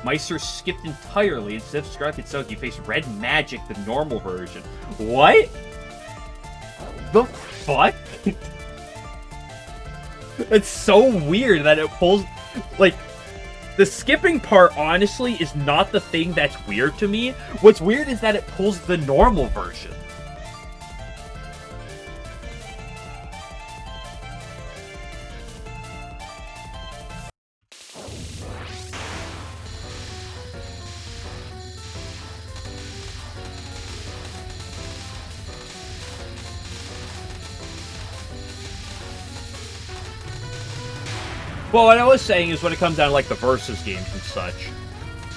Meister skipped entirely. Instead of Strife itself, you face Red Magic, the normal version. What? The fuck? It's so weird that it pulls... Like, the skipping part, honestly, is not the thing that's weird to me. What's weird is that it pulls the normal version. Well, what I was saying is when it comes down to, like, the versus games and such,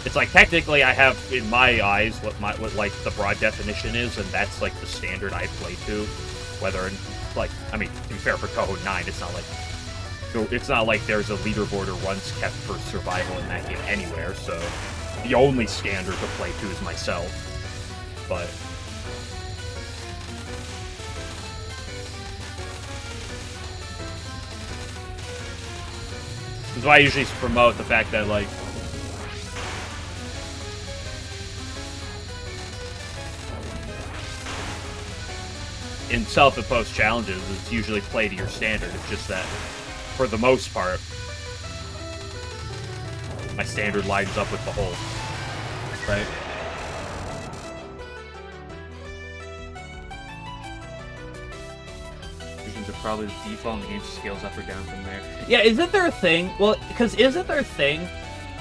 it's like, technically I have, in my eyes, what like, the broad definition is, and that's, like, the standard I play to. Whether, like, I mean, to be fair, for Touhou 9, it's not like there's a leaderboard or runs kept for survival in that game anywhere, so the only standard to play to is myself. But... That's why I usually promote the fact that, like, in self-imposed challenges, it's usually play to your standard. It's just that, for the most part, my standard lines up with the whole, right? Are probably the default, and the game scales up or down from there. Yeah, isn't there a thing? Well, because isn't there a thing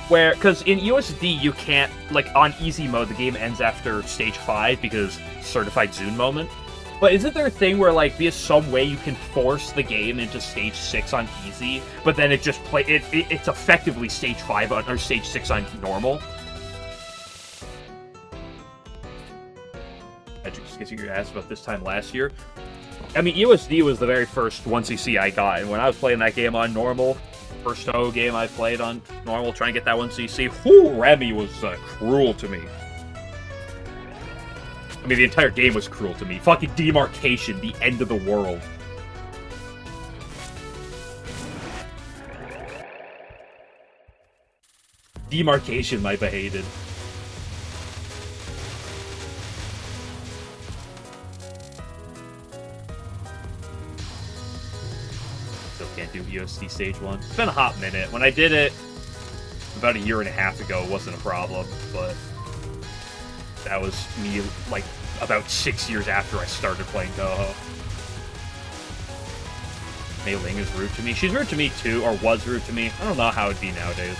where, because in USD you can't, like, on easy mode the game ends after stage 5 because certified Zune moment. But isn't there a thing where, like, there's some way you can force the game into stage 6 on easy, but then it just it's effectively stage 5 on, or stage 6 on normal? I just guess you asked about this time last year. I mean, USD was the very first 1cc I got, and when I was playing that game on normal, first Touhou game I played on normal, trying to get that 1cc, whoo, Remy was cruel to me. I mean, the entire game was cruel to me. Fucking Demarcation, the end of the world. Demarcation might be hated. Can't do USD Stage 1. It's been a hot minute. When I did it about a year and a half ago, it wasn't a problem, but that was me, like, about 6 years after I started playing Touhou. Mei Ling is rude to me. She's rude to me, too, or was rude to me. I don't know how it'd be nowadays.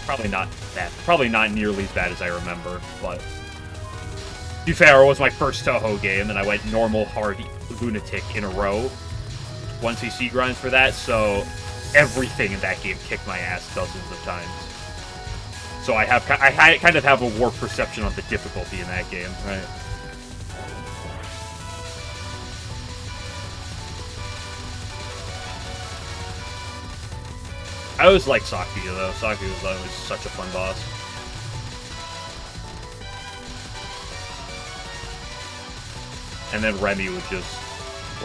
Probably not that. Probably not nearly as bad as I remember, but... To be fair, it was my first Touhou game, and I went normal, hard, lunatic in a row. 1cc grinds for that, so everything in that game kicked my ass dozens of times. So I kind of have a warped perception of the difficulty in that game, right? I always liked Sakuya, though. Sakuya was always such a fun boss. And then Remy would just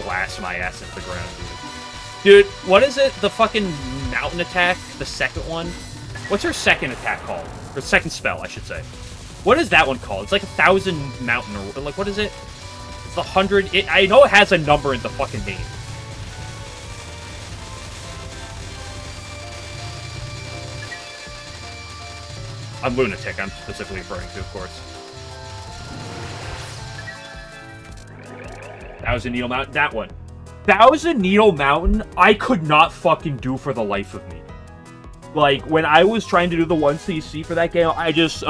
blast my ass into the ground, dude. Dude, what is it? The fucking mountain attack? The second one? What's her second attack called? Or second spell, I should say. What is that one called? It's like 1,000 mountain, or like, what is it? It's the 100... I know it has a number in the fucking name. I'm Lunatic, I'm specifically referring to, of course. 1,000 Needle Mountain, that one. 1,000 Needle Mountain, I could not fucking do for the life of me. Like, when I was trying to do the 1cc for that game, I just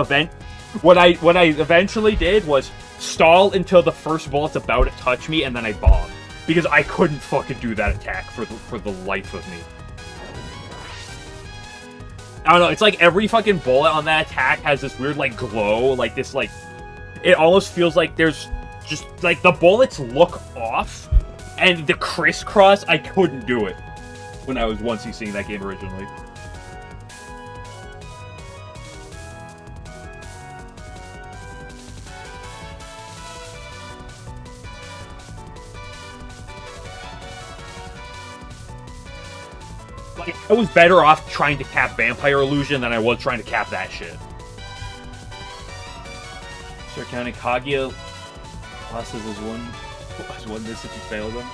what I eventually did was stall until the first bullet's about to touch me, and then I bomb. Because I couldn't fucking do that attack for the life of me. I don't know, it's like every fucking bullet on that attack has this weird, like, glow, like, this, like... It almost feels like there's just, like, the bullets look off, and the crisscross, I couldn't do it when I was 1cc'ing that game originally. Like, I was better off trying to cap Vampire Illusion than I was trying to cap that shit. Start counting Kaguya losses as one this if you fail them.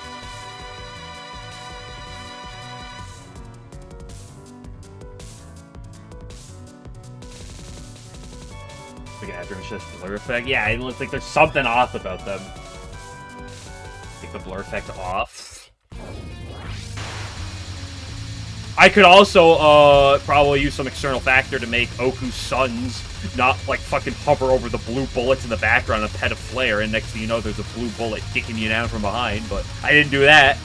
Like after it's just blur effect. Yeah, it looks like there's something off about them. Take the blur effect off. I could also, probably use some external factor to make Oku's sons not, like, fucking hover over the blue bullets in the background and pet a flare, and next thing you know, there's a blue bullet kicking you down from behind, but I didn't do that.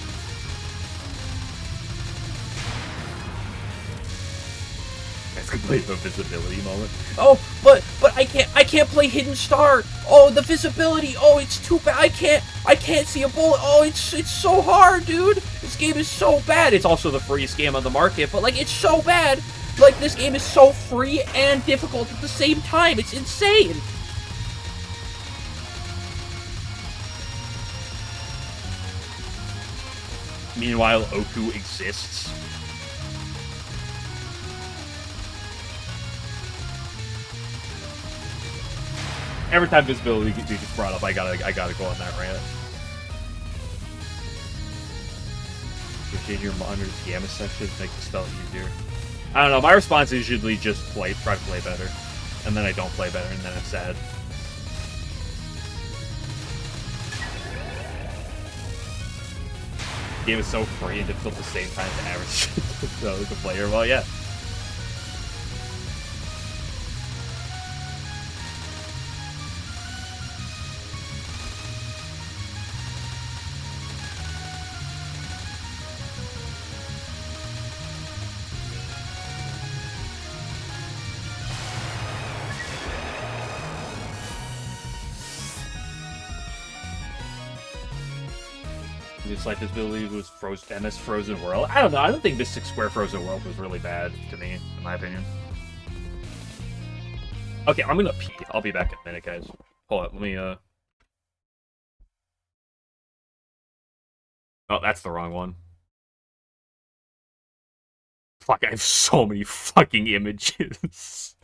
That's completely a visibility moment. Oh, but I can't play Hidden Star. Oh, the visibility. Oh, it's too bad. I can't see a bullet. Oh, it's so hard, dude. This game is so bad. It's also the freest game on the market, but, like, it's so bad. Like, this game is so free and difficult at the same time. It's insane. Meanwhile, Oku exists. Every time visibility gets brought up, I gotta go on that rant. Change your monitor's gamma section to make the spell easier. I don't know, my response is usually just try to play better. And then I don't play better, and then I'm sad. The game is so free and difficult at the same time to average so the player. Well, yeah. Just like this ability was MS Frozen World. I don't know. I don't think Mystic Square Frozen World was really bad to me, in my opinion. Okay, I'm gonna pee. I'll be back in a minute, guys. Hold up, let me, Oh, that's the wrong one. Fuck, I have so many fucking images.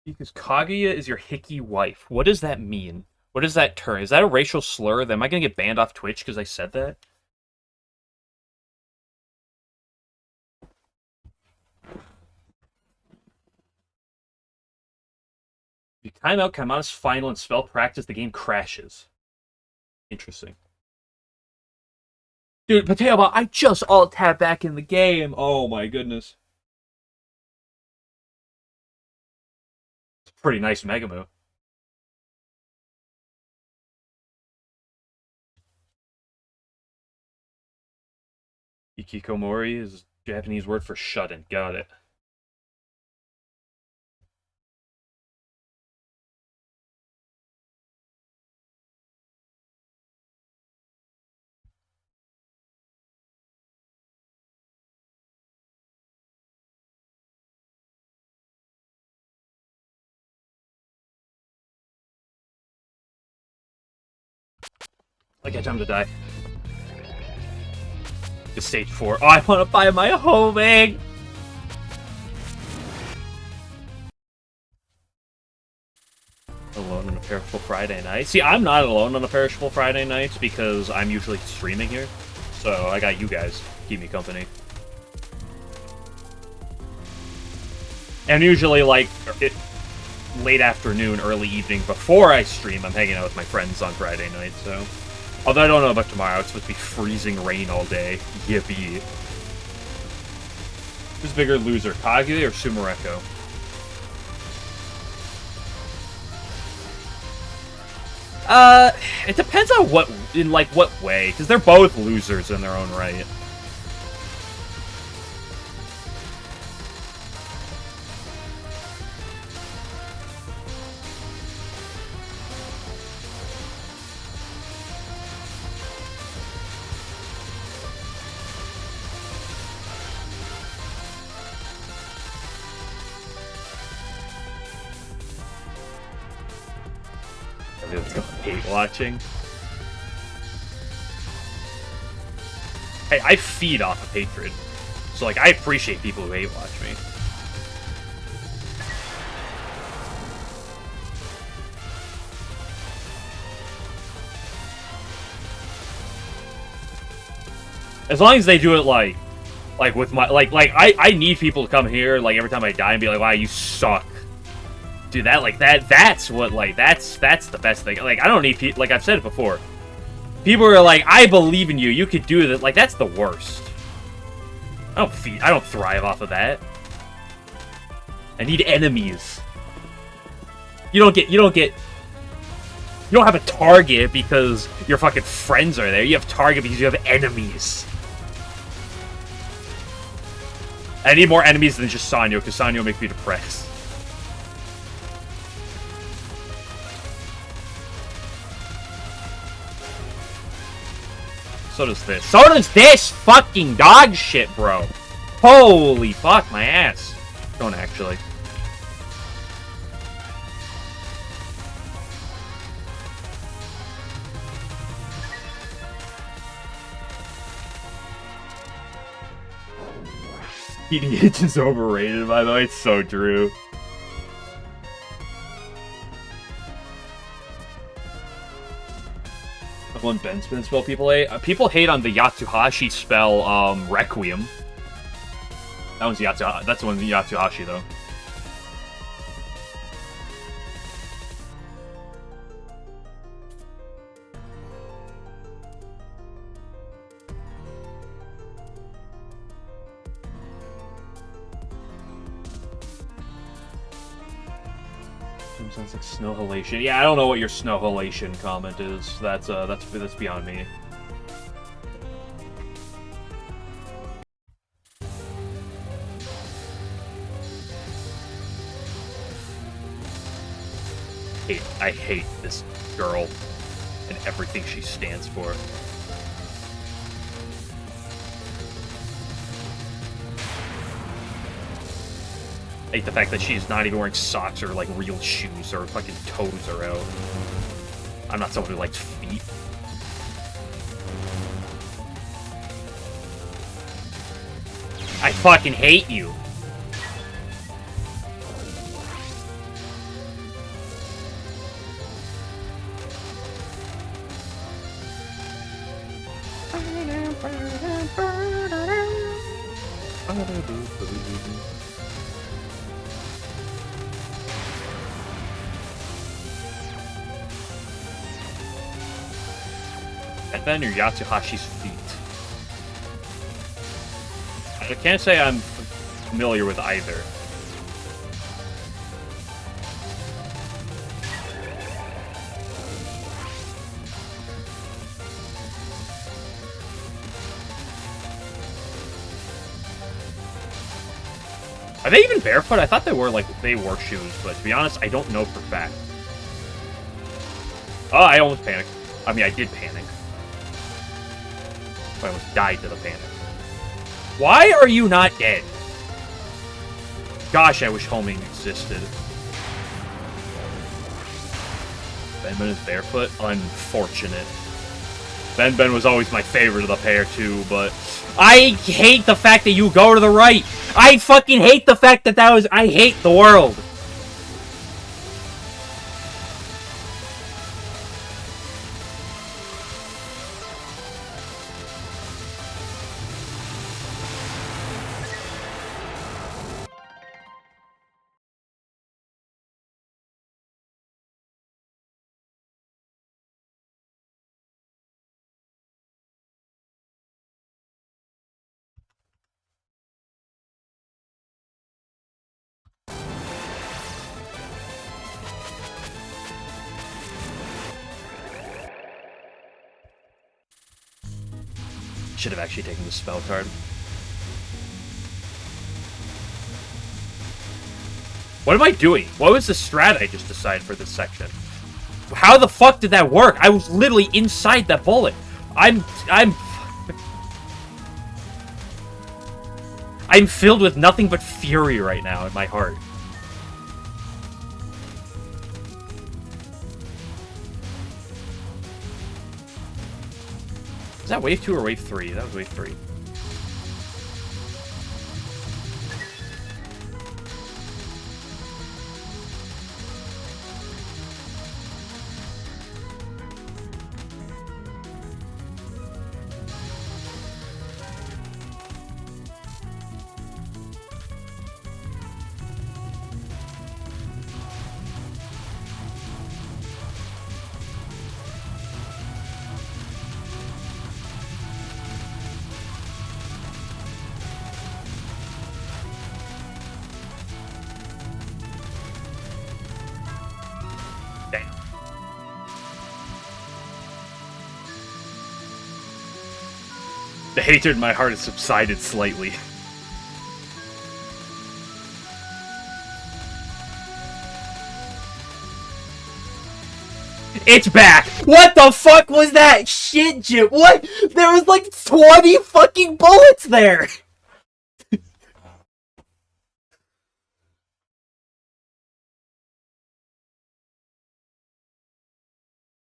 Because Kaguya is your hickey wife. What does that mean? What does that turn? Is that a racial slur? Am I gonna get banned off Twitch because I said that? If you time out Kaimana's final and spell practice, the game crashes. Interesting. Dude, Potato Ball, I just alt-tab back in the game. Oh my goodness. It's a pretty nice Mega Move. Ikikomori is Japanese word for shut-in. Got it. I got time to die. To stage 4. Oh, I want to buy my homing! Alone on a perishable Friday night. See, I'm not alone on a perishable Friday nights because I'm usually streaming here. So I got you guys. Keep me company. And usually, like, late afternoon, early evening before I stream, I'm hanging out with my friends on Friday night, so... Although I don't know about tomorrow, it's supposed to be freezing rain all day. Yippee. Who's bigger loser, Kaguya or Sumereko? It depends on what way, because they're both losers in their own right. Let's go hate watching. Hey, I feed off of hatred. So, like, I appreciate people who hate watch me. As long as they do it, like with my, I need people to come here, like, every time I die and be like, wow, you suck. Dude, that's what, like, that's the best thing. Like, I don't need people, like I've said it before. People are like, I believe in you, you could do this. Like, that's the worst. I don't thrive off of that. I need enemies. You don't have a target because your fucking friends are there. You have target because you have enemies. I need more enemies than just Sanyo, because Sanyo makes me depressed. So does this. So does this fucking dog shit, bro. Holy fuck, my ass. Don't actually. EDH is overrated, by the way. It's so true. When Ben spin spell people hate. People hate on the Yatsuhashi spell, Requiem. That one's Yatsuhashi. That's the one Yatsuhashi, though. Sounds like snow halation. Yeah, I don't know what your snow halation comment is. That's beyond me. I hate this girl and everything she stands for. I hate the fact that she's not even wearing socks or, like, real shoes. Her fucking toes are out. I'm not someone who likes feet. I fucking hate you. And then your Yatsuhashi's feet. I can't say I'm familiar with either. Are they even barefoot? I thought they were, like, they wore shoes, but to be honest, I don't know for a fact. Oh, I almost panicked. I mean, I did panic. I almost died to the panic. Why are you not dead? Gosh, I wish homing existed. Ben is barefoot? Unfortunate. Ben was always my favorite of the pair, too, but... I hate the fact that you go to the right! I fucking hate the fact that that was... I hate the world! Should have actually taken the spell card. What am I doing? What was the strat I just decided for this section? How the fuck did that work? I was literally inside that bullet. I'm filled with nothing but fury right now in my heart. Is that wave 2 or wave 3? That was wave 3. The hatred in my heart has subsided slightly. It's back! What the fuck was that shit, Jim? What? There was like 20 fucking bullets there!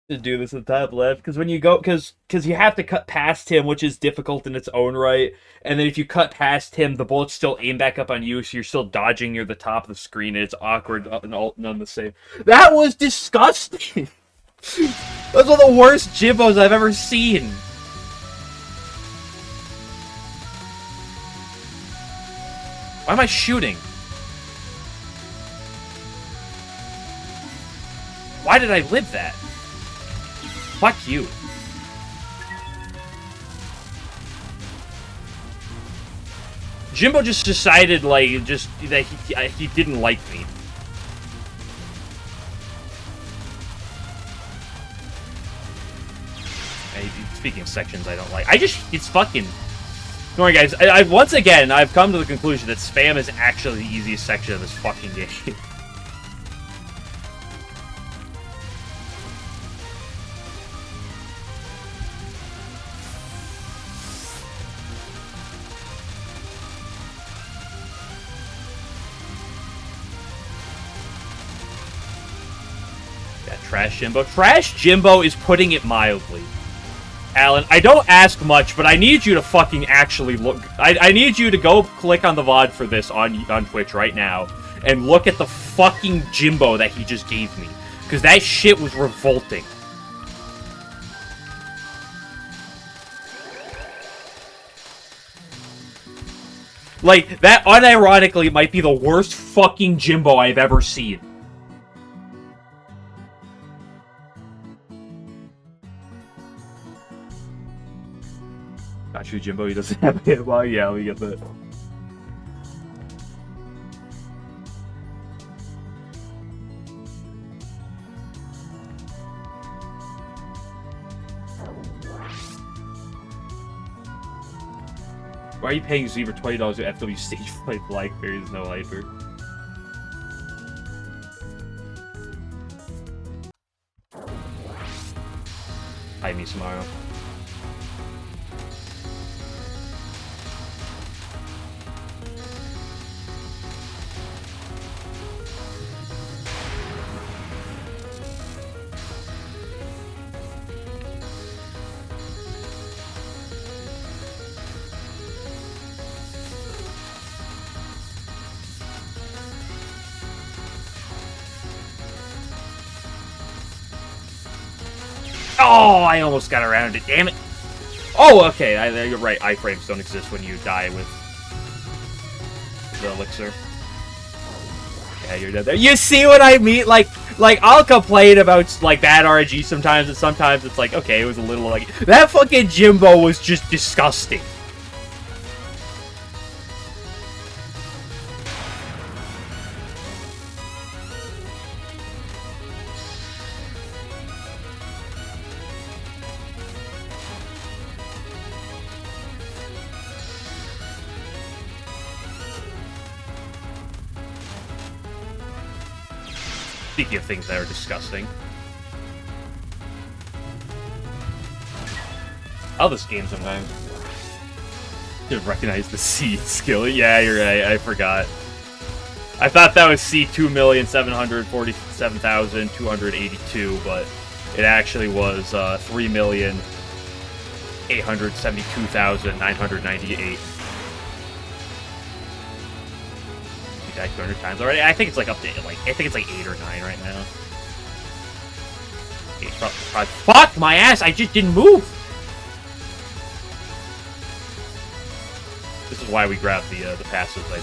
To do this in the top left, because when you go, because you have to cut past him, which is difficult in its own right, and then if you cut past him, the bullets still aim back up on you, so you're still dodging near the top of the screen, and it's awkward and all none the same. That was disgusting! Those are the worst Jimbos I've ever seen! Why am I shooting? Why did I live that? Fuck you. Jimbo just decided, like, that he didn't like me. Speaking of sections I don't like, it's fucking... Don't worry, guys. Once again, I've come to the conclusion that spam is actually the easiest section of this fucking game. Trash Jimbo. Trash Jimbo is putting it mildly. Alan, I don't ask much, but I need you to fucking actually look. I need you to go click on the VOD for this on Twitch right now and look at the fucking Jimbo that he just gave me. Because that shit was revolting. Like, that unironically might be the worst fucking Jimbo I've ever seen. Not true, Jimbo, he doesn't have it. Well, yeah, let me get that. Why are you paying Zebra $20 to FW stage play Blackberry? There's no hyper. Hi, Misamaru. Oh, I almost got around it. Damn it. Oh, okay. You're right. Iframes don't exist when you die with the elixir. Yeah, you're dead there. You see what I mean? Like I'll complain about like bad RNG sometimes, and sometimes it's like, okay, it was a little like that fucking Jimbo was just disgusting. Speaking of things that are disgusting. Oh, this game sometimes. Didn't recognize the C skill. Yeah, you're right. I forgot. I thought that was C 2,747,282, but it actually was 3,872,998. Died 200 times already. I think it's like up to like I think it's like 8 or 9 right now. Okay, fuck my ass! I just didn't move. This is why we grabbed the passives I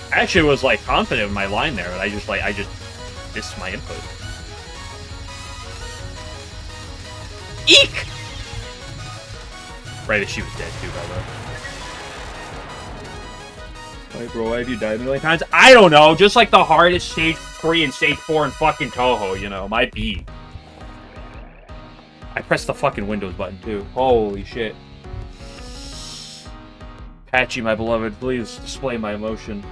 did. I actually was like confident in my line there, but I just missed my input. Eek! Right as she was dead too, by the way. Like, bro, why have you died a million times? I don't know. Just like the hardest stage 3 and stage 4 in fucking Touhou, you know, might be. I pressed the fucking Windows button too. Holy shit. Patchy, my beloved, please display my emotion.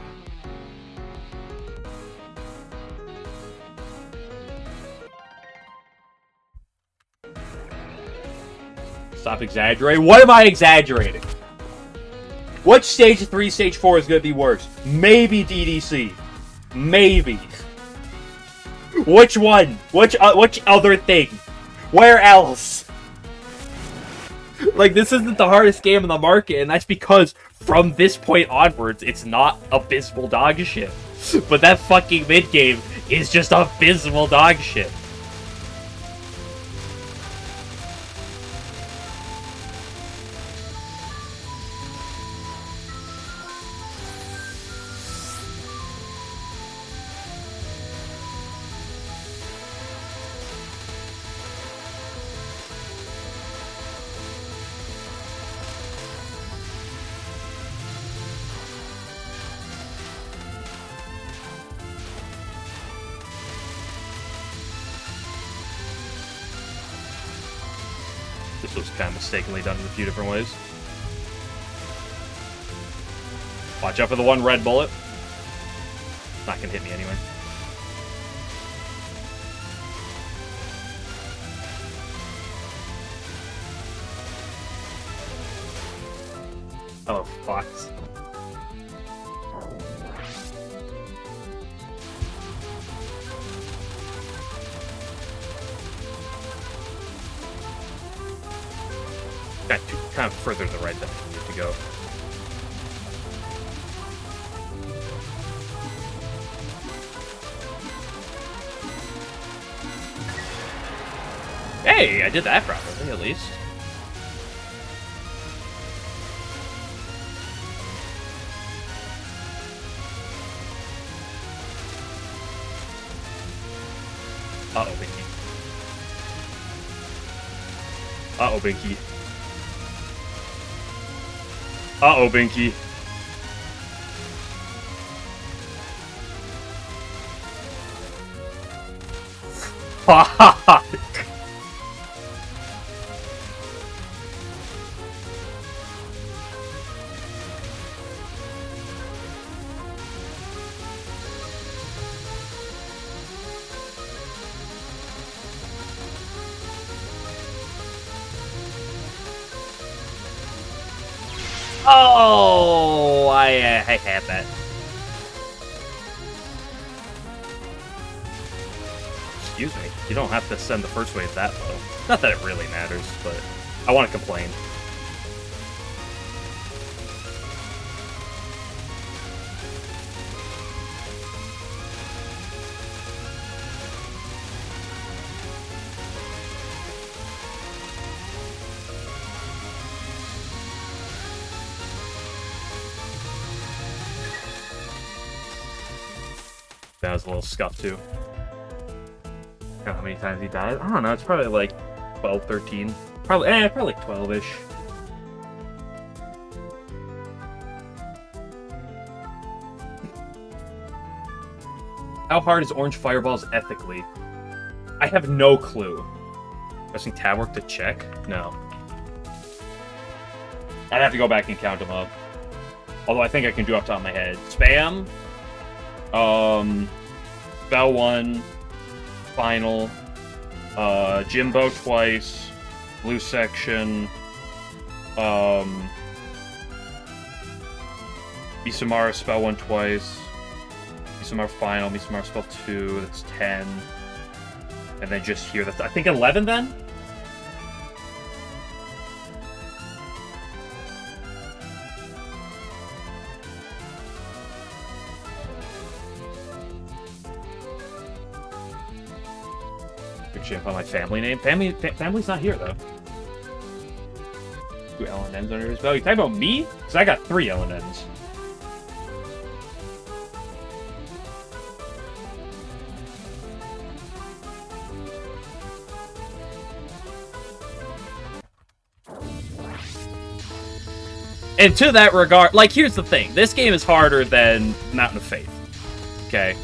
Stop exaggerating. What am I exaggerating? What stage 3, stage 4 is going to be worse? Maybe DDC. Maybe. Which one? Which other thing? Where else? Like, this isn't the hardest game in the market, and that's because from this point onwards, it's not abysmal dog shit. But that fucking mid-game is just abysmal dog shit. This was kind of mistakenly done in a few different ways. Watch out for the one red bullet. Not gonna hit me anyway. Oh, fuck. Kind of further to the right than we need to go. Hey, I did that properly, at least. Uh-oh, Binky. Uh-oh, Binky. Uh-oh, Binky. Fuck! Oh, I had that. Excuse me. You don't have to send the first wave that low. Not that it really matters, but I want to complain. That was a little scuffed too. How many times he died? I don't know, it's probably like 12, 13. Probably like 12-ish. How hard is Orange Fireballs ethically? I have no clue. Pressing tab work to check? No. I'd have to go back and count them up. Although I think I can do off the top of my head. Spam. Bell 1. Final. Jimbo twice. Blue section. Misumara spell 1 twice. Misumara final. Misumara spell 2. That's 10. And then just here, that's I think 11 then? Should I put my family name? Family's not here, though. 2 LNNs under his belt. You talking about me? Because I got 3 LNNs. And to that regard, like, here's the thing. This game is harder than Mountain of Faith. Okay?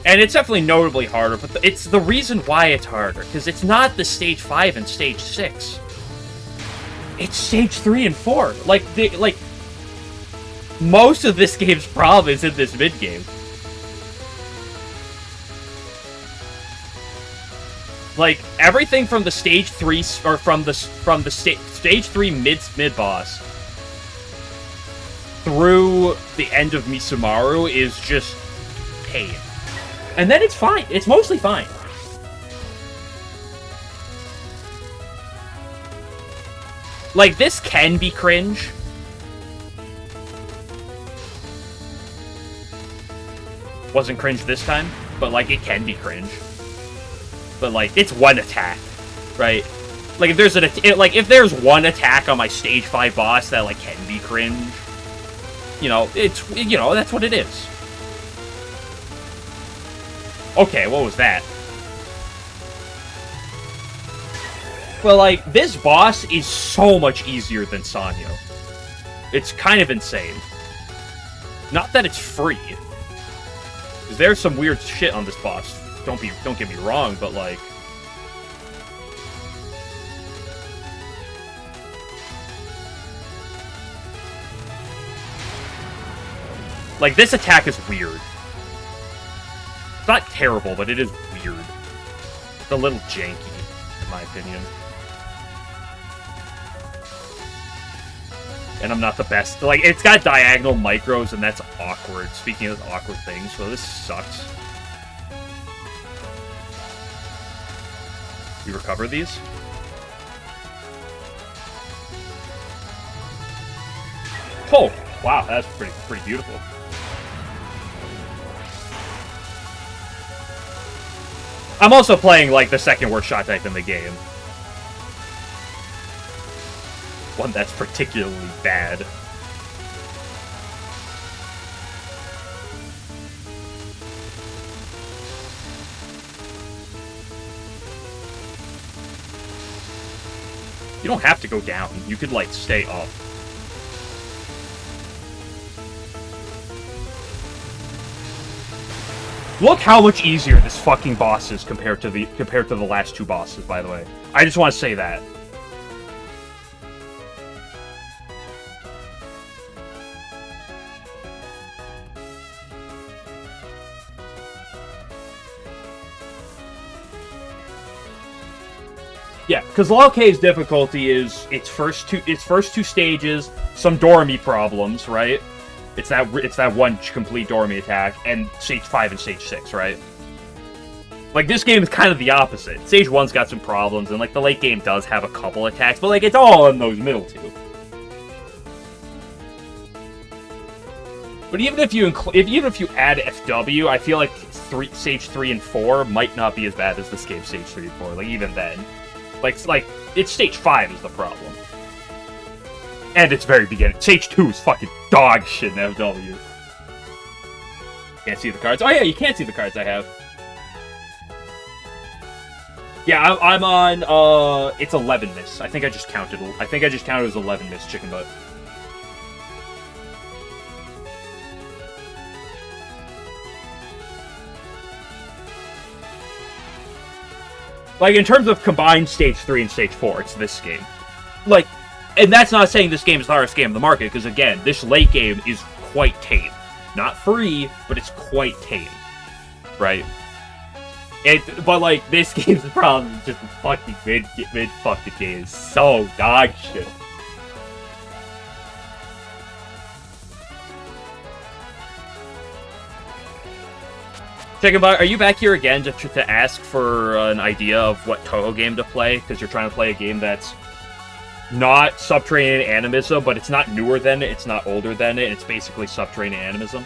And it's definitely notably harder, but it's the reason why it's harder, because it's not the Stage 5 and Stage 6. It's Stage 3 and 4. Like, most of this game's problem is in this mid-game. Like, everything from the Stage 3, or from the Stage 3 mid-boss through the end of Misumaru is just pain. And then it's fine. It's mostly fine. Like, this can be cringe. Wasn't cringe this time, but, like, it can be cringe. But, like, it's one attack, right? Like, if there's if there's one attack on my Stage 5 boss that, like, can be cringe, you know, that's what it is. Okay, what was that? Well, like, this boss is so much easier than Sanyo. It's kind of insane. Not that it's free. Because there's some weird shit on this boss. Don't get me wrong, but, like... Like, this attack is weird. It's not terrible, but it is weird. It's a little janky, in my opinion. And I'm not the best. Like, it's got diagonal micros, and that's awkward. Speaking of awkward things, so this sucks. We recover these? Oh, wow, that's pretty beautiful. I'm also playing, like, the second worst shot type in the game. One that's particularly bad. You don't have to go down. You could, like, stay up. Look how much easier this fucking boss is compared to the last two bosses, by the way. I just want to say that. Yeah, because Law K's difficulty is its first two stages, some Dormy problems, right? It's that one complete Dormy attack, and stage 5 and stage 6, right? Like, this game is kind of the opposite. Stage 1's got some problems, and, like, the late game does have a couple attacks, but, like, it's all in those middle two. But even if you add FW, I feel like stage 3 and 4 might not be as bad as this game, stage 3 and 4. Like, even then. Like, it's stage 5 is the problem. And its very beginning. Stage 2 is fucking dog shit in FW. Can't see the cards. Oh yeah, you can't see the cards I have. Yeah, I'm on, it's 11 miss. I think I just counted as 11 miss chicken butt. Like, in terms of combined stage 3 and stage 4, it's this game. Like, and that's not saying this game is the hardest game in the market, because again, this late game is quite tame. Not free, but it's quite tame. Right? But, like, this game's problem is just the fucking mid fucking game is so dog shit. Chickenbot, are you back here again to ask for an idea of what Touhou game to play? Because you're trying to play a game that's not Subterranean Animism, but it's not newer than it, it's not older than it, it's basically Subterranean Animism.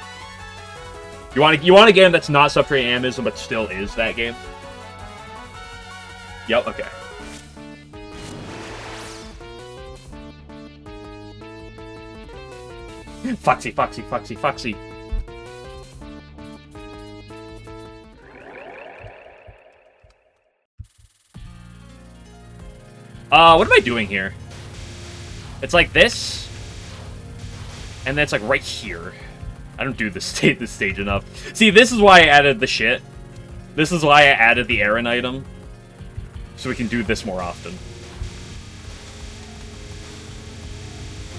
You want a game that's not Subterranean Animism, but still is that game? Yep, okay. Foxy, Foxy, Foxy, Foxy. What am I doing here? It's like this, and then it's like right here. I don't do this stage enough. See, this is why I added the shit. This is why I added the Eirin item, so we can do this more often.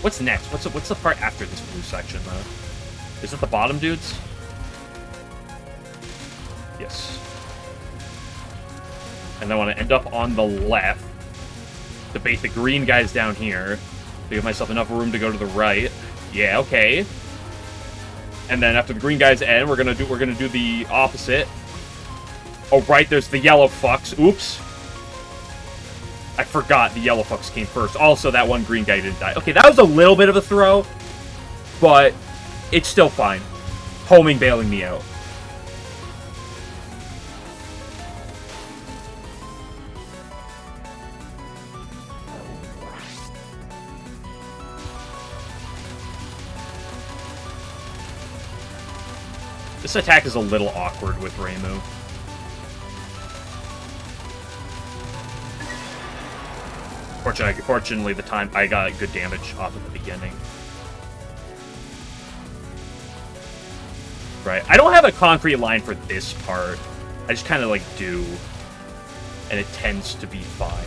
What's next? What's the part after this blue section, though? Is it the bottom dudes? Yes. And I want to end up on the left. Debate the green guys down here. To give myself enough room to go to the right. Yeah, okay. And then after the green guys end, we're gonna do the opposite. Oh right, there's the yellow fucks. Oops. I forgot the yellow fucks came first. Also, that one green guy didn't die. Okay, that was a little bit of a throw, but it's still fine. Homing bailing me out. This attack is a little awkward with Reimu. Fortunately, the time I got good damage off at the beginning. Right, I don't have a concrete line for this part. I just kind of like do, and it tends to be fine.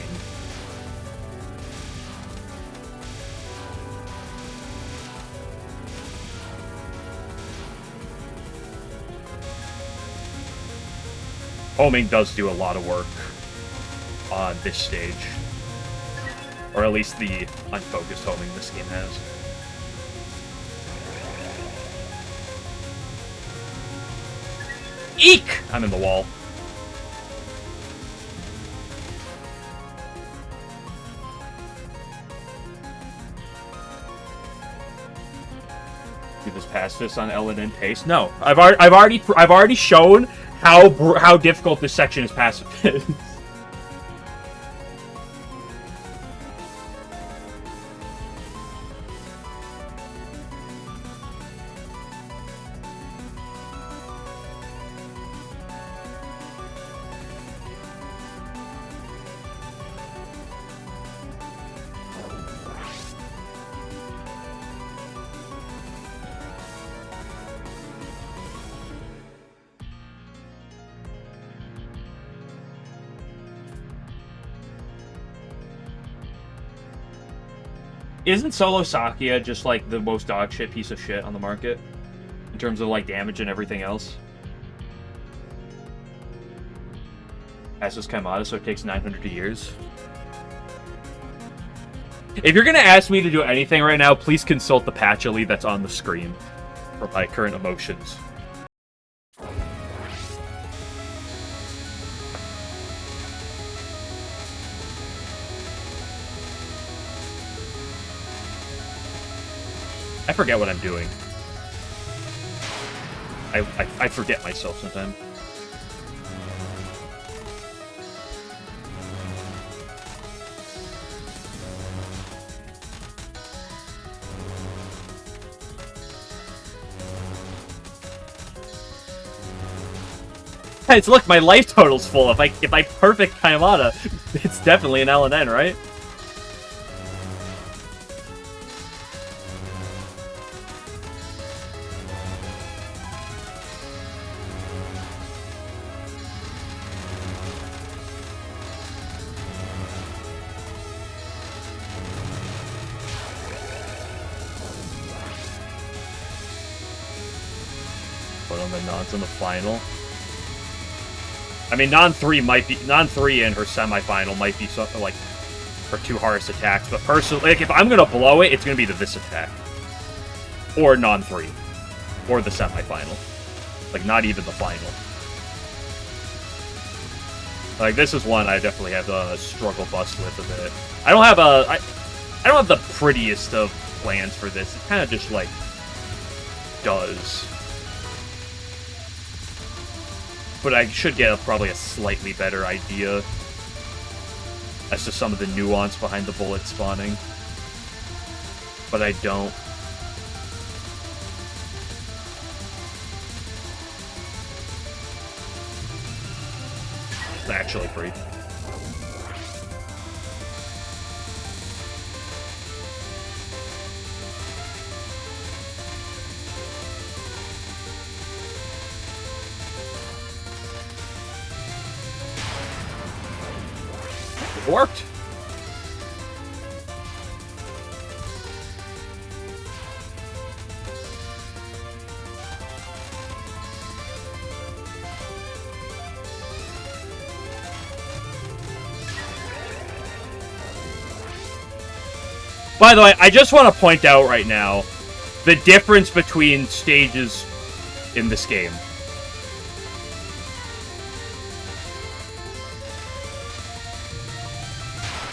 Homing does do a lot of work on this stage. Or at least the unfocused homing this game has. Eek! I'm in the wall. Do this pacifist on LNN pace? No, I've already shown how difficult this section is pacifist. Isn't Solo Sakia just, like, the most dog shit piece of shit on the market? In terms of, like, damage and everything else? As does Kaimata, so it takes 900 years. If you're gonna ask me to do anything right now, please consult the patchily that's on the screen for my current emotions. I forget what I'm doing. I forget myself sometimes. Guys, look, my life total's full. If I perfect Kaimata, it's definitely an LNN, right? Put on the nods in the final. I mean, Non 3 and her semifinal might be something like her two hardest attacks. But personally, like, if I'm gonna blow it, it's gonna be this attack, or Non 3, or the semifinal. Like, not even the final. Like, this is one I definitely have a struggle bust with a bit. I don't have the prettiest of plans for this. It kind of just like does. But I should get probably a slightly better idea as to some of the nuance behind the bullet spawning. But I don't. It's actually free. It worked. By the way, I just want to point out right now the difference between stages in this game.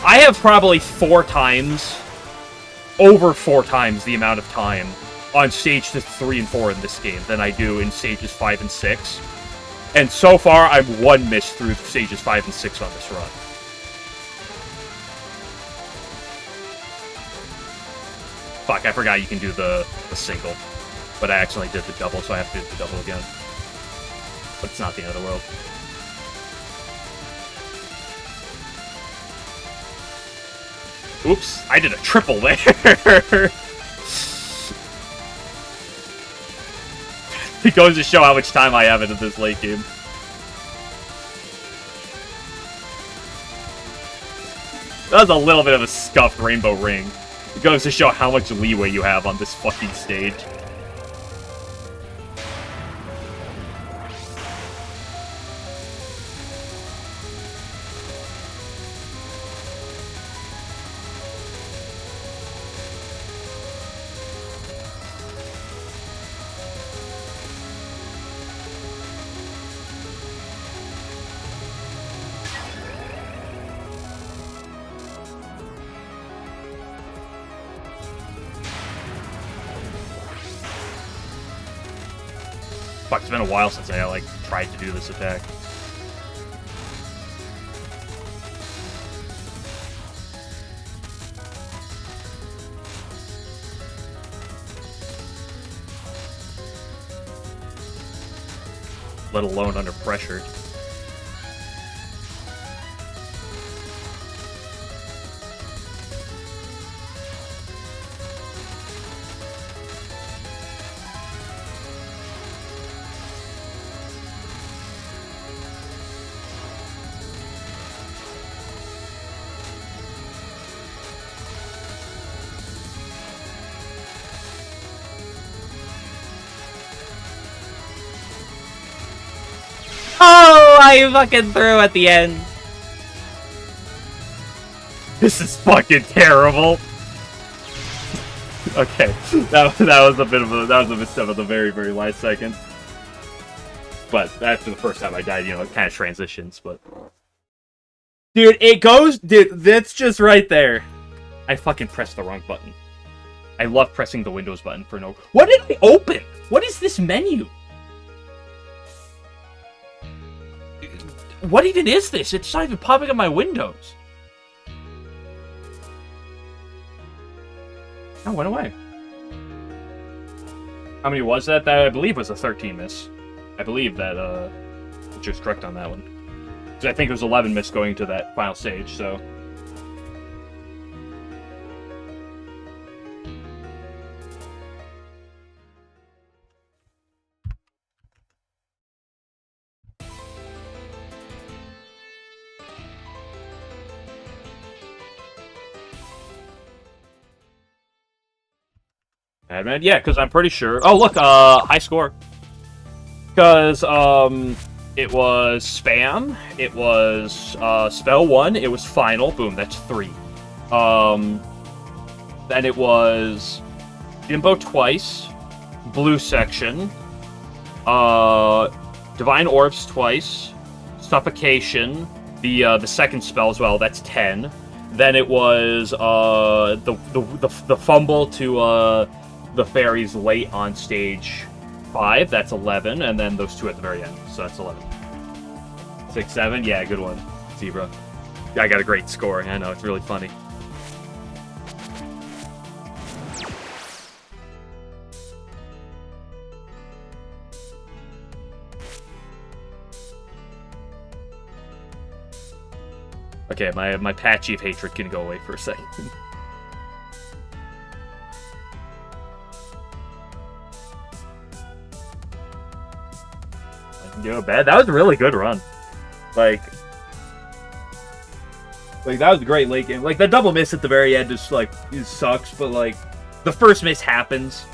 I have probably over four times the amount of time on stage 3 and 4 in this game than I do in stages 5 and 6. And so far, I'm one miss through stages 5 and 6 on this run. Fuck, I forgot you can do the single. But I accidentally did the double, so I have to do the double again. But it's not the end of the world. Oops, I did a triple there. It goes to show how much time I have into this late game. That was a little bit of a scuffed rainbow ring. It goes to show how much leeway you have on this fucking stage. Fuck, it's been a while since I, like, tried to do this attack. Let alone under pressure. Oh, you fucking threw at the end. This is fucking terrible. Okay, that was a bit of a misstep at the very, very last second. But after the first time I died, you know, it kind of transitions, but... Dude, it goes... Dude, that's just right there. I fucking pressed the wrong button. I love pressing the Windows button for no... What did I open? What is this menu? What even is this? It's not even popping up my windows. Oh, it went away. How many was that? That I believe was a 13 miss. I believe that, Butcher's correct on that one. Because I think it was 11 miss going to that final stage, so... Madman? Yeah, because I'm pretty sure... Oh, look, high score. Because, it was Spam, it was, Spell 1, it was Final, boom, that's 3. Then it was Jimbo twice, Blue Section, Divine Orbs twice, Suffocation, the second spell as well, that's 10. Then it was, the fumble to, the fairies late on stage 5, that's 11, and then those two at the very end, so that's 11. 6, 7, yeah, good one, Zebra. I got a great score, I know, it's really funny. Okay, my patchy of hatred can go away for a second. You know, bad. That was a really good run. Like that was a great late game. Like the double miss at the very end just like it sucks, but like the first miss happens,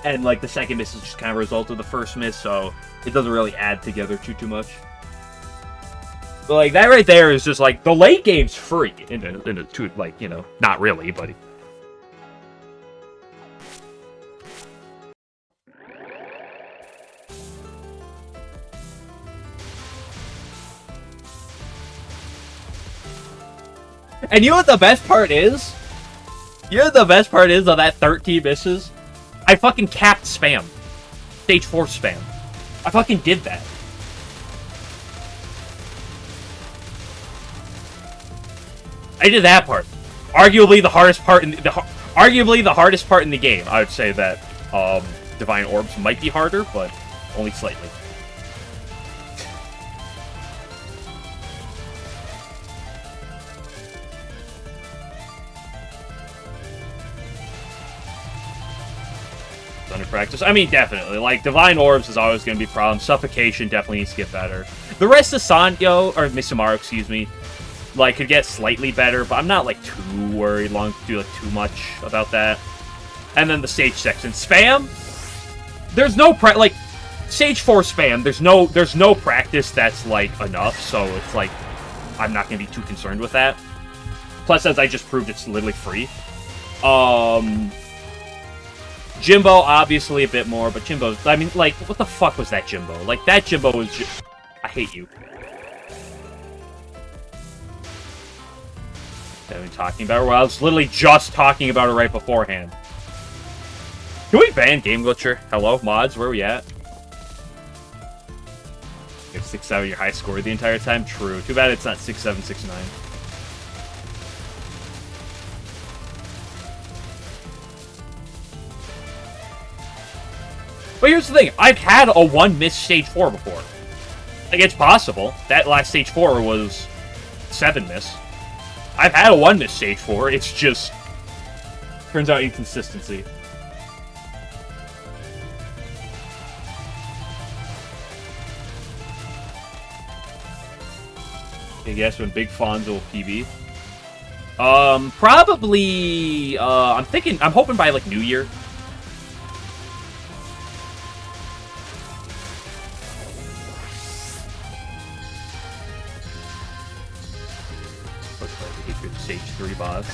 and like the second miss is just kind of a result of the first miss, so it doesn't really add together too much. But like that right there is just like the late game's free in a two, like, you know, not really, but. And you know what the best part is? You know what the best part is of that 13 misses? I fucking capped spam. Stage 4 spam. I fucking did that. I did that part. Arguably the hardest part in the game. I would say that Divine Orbs might be harder, but only slightly. Under practice. I mean, definitely. Like, Divine Orbs is always going to be a problem. Suffocation definitely needs to get better. The rest of Sanyo, or Misumaru, excuse me, like, could get slightly better, but I'm not, like, too worried long to do, like, too much about that. And then the stage section. Spam? There's no like, stage 4 spam, there's no practice that's, like, enough, so it's, like, I'm not going to be too concerned with that. Plus, as I just proved, it's literally free. Jimbo, obviously a bit more, but Jimbo, I mean, like, what the fuck was that Jimbo? Like, that Jimbo was just... I hate you. I've been talking about it, well, I was literally just talking about it right beforehand. Can we ban Game Glitcher? Hello, mods, where are we at? You have 6-7, your high score the entire time? True. Too bad it's not 6-7, 6-9. But here's the thing, I've had a 1 miss stage 4 before. Like, it's possible. That last stage 4 was 7 miss. I've had a 1 miss stage 4, it's just... turns out inconsistency. I guess when Big Fonzo will PB. Probably, I'm hoping by, like, New Year. Looks like a good stage 3 boss.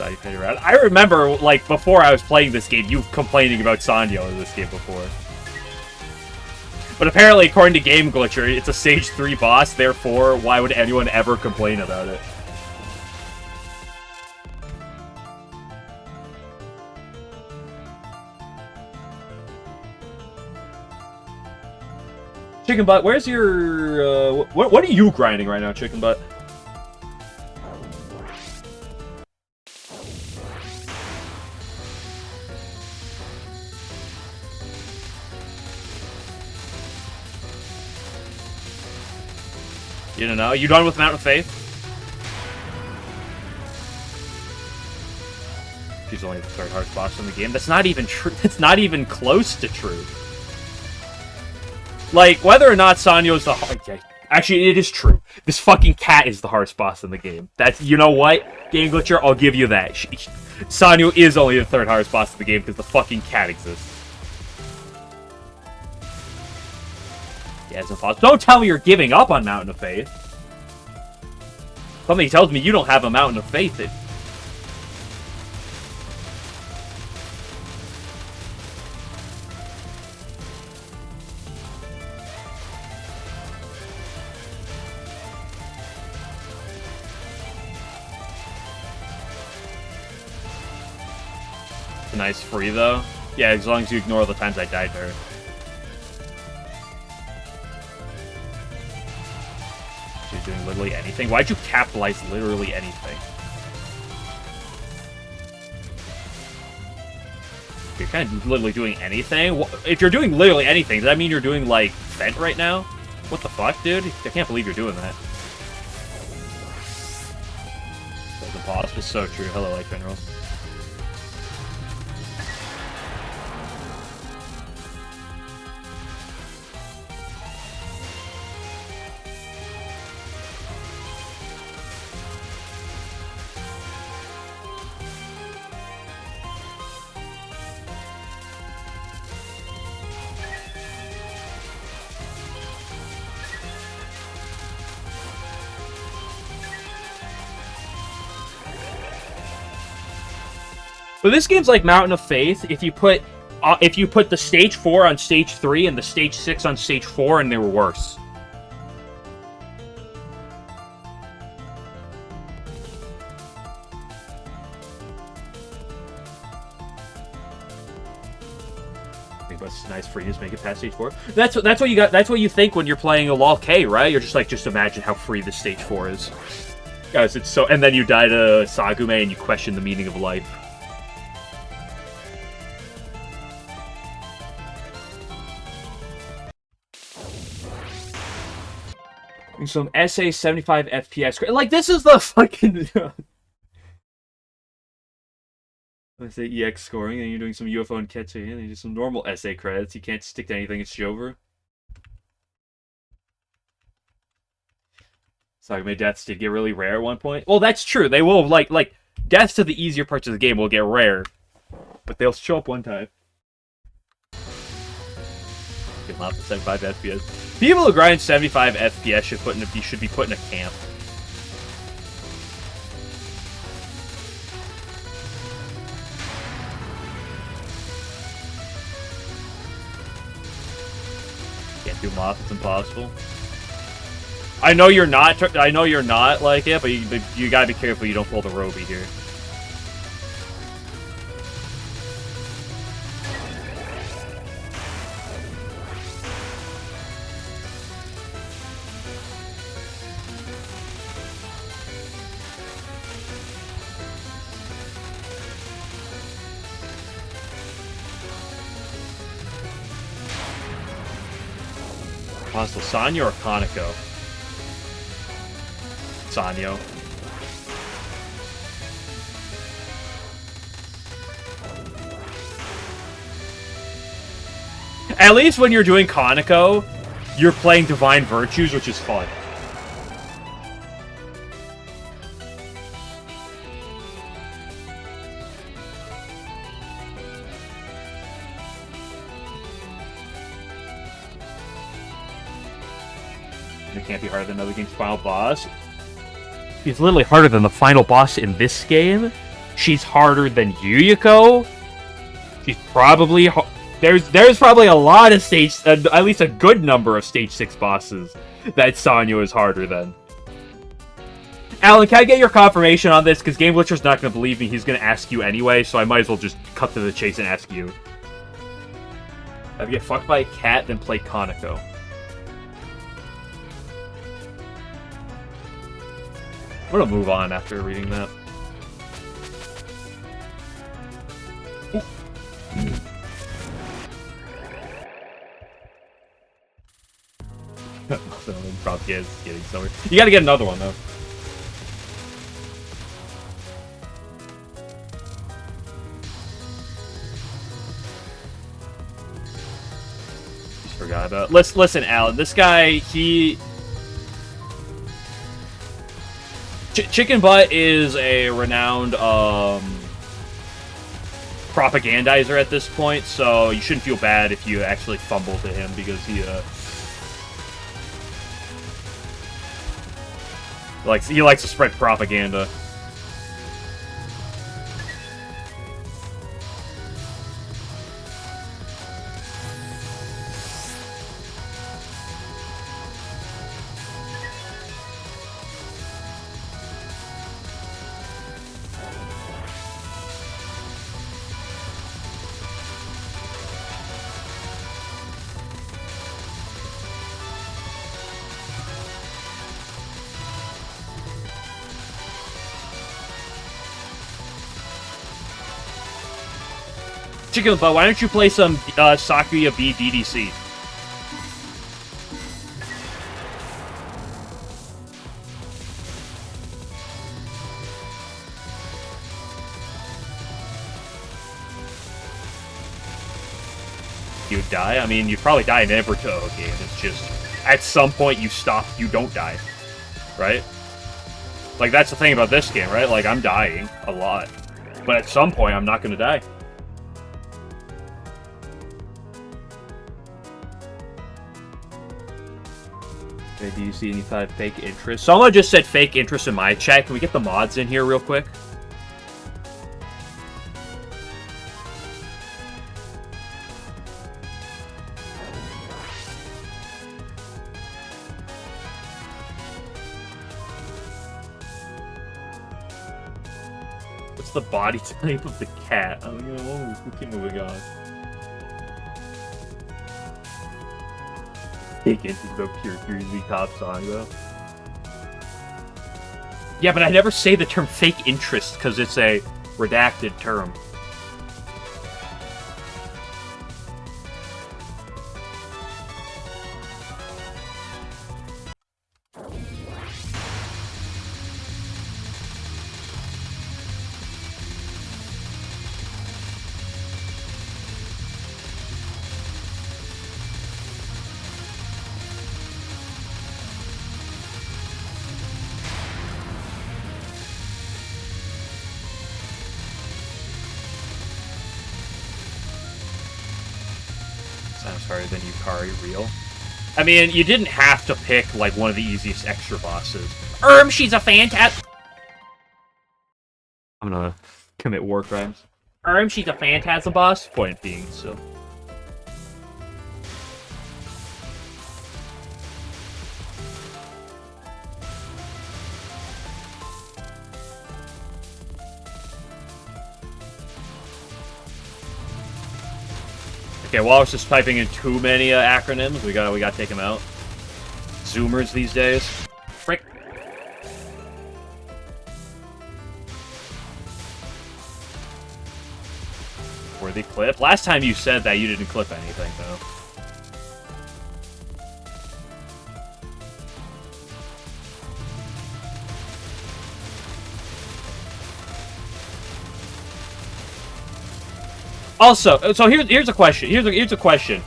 I remember, like, before I was playing this game, you complaining about Sanyo in this game before. But apparently, according to Game Glitcher, it's a stage 3 boss, therefore, why would anyone ever complain about it? Chicken Butt, where's your, what are you grinding right now, Chicken Butt? You don't know? You done with Mountain of Faith? She's only the 3rd hardest boss in the game. That's not even true. That's not even close to true. Like, whether or not Sanyo's the hard... Actually, it is true. This fucking cat is the hardest boss in the game. That's... You know what? Game Glitcher, I'll give you that. Sanyo is only the 3rd hardest boss in the game because the fucking cat exists. Yeah, it's impossible. Don't tell me you're giving up on Mountain of Faith. Something tells me you don't have a Mountain of Faith. It's a nice free, though. Yeah, as long as you ignore the times I died to her. Doing literally anything? Why'd you capitalize literally anything? You're kind of literally doing anything? If you're doing literally anything, does that mean you're doing, like, Fent right now? What the fuck, dude? I can't believe you're doing that. That's impossible. It's so true. Hello, Light General. But this game's like Mountain of Faith. If you put the stage 4 on stage 3 and the stage 6 on stage 4, and they were worse. That's nice for you. Just make it past stage 4. That's what you got. That's what you think when you're playing a LoL K, right? You're just like, just imagine how free the stage 4 is, guys. It's so. And then you die to Sagume and you question the meaning of life. Some SA 75 FPS. Like, this is the fucking... Let's say EX scoring, and you're doing some UFO and Ketsu, and you do some normal SA credits. You can't stick to anything, it's Jover. Sagume deaths did get really rare at one point. Well, that's true. They will, like, deaths to the easier parts of the game will get rare. But they'll show up one time. Get off to 75 FPS. People who grind 75 FPS should be put in a camp. Can't do Moth, it's impossible. I know you're not like it, but you gotta be careful you don't pull the Roby here. Possible Sanyo or Kaneko? Sanyo. At least when you're doing Kaneko, you're playing Divine Virtues, which is fun. It can't be harder than another game's final boss. She's literally harder than the final boss in this game. She's harder than Yuyuko. She's probably... There's probably a lot of stage... at least a good number of stage 6 bosses that Sanyo is harder than. Alan, can I get your confirmation on this? Because Game Glitcher's not going to believe me. He's going to ask you anyway, so I might as well just cut to the chase and ask you. Have you get fucked by a cat, then play Konako? I'm going to move on after reading that. Probably is getting somewhere. You gotta get another one, though. Just forgot about... Listen, Alan. This guy, he... Chicken Butt is a renowned propagandizer at this point, so you shouldn't feel bad if you actually fumble to him, because he likes to spread propaganda. Chicken Butt, why don't you play some Sakuya B DDC? You'd die? I mean, you'd probably die in every Touhou game. It's just, at some point you stop, you don't die. Right? Like, that's the thing about this game, right? Like, I'm dying a lot. But at some point, I'm not gonna die. Okay, do you see any fake interest? Someone just said fake interest in my chat. Can we get the mods in here real quick? What's the body type of the cat? Oh, you know, we keep moving on. Fake interest of pure crazy top song, though. Yeah, but I never say the term fake interest because it's a redacted term. Sounds harder than Yukari real. I mean, you didn't have to pick, like, one of the easiest extra bosses. She's a phantasm. I'm gonna commit war crimes. She's a phantasm boss? Point being, so. Okay, well, I was just typing in too many acronyms. We gotta take them out. Zoomers these days. Frick. Worthy clip. Last time you said that, you didn't clip anything, though. Also, so here's a question. Here's a question,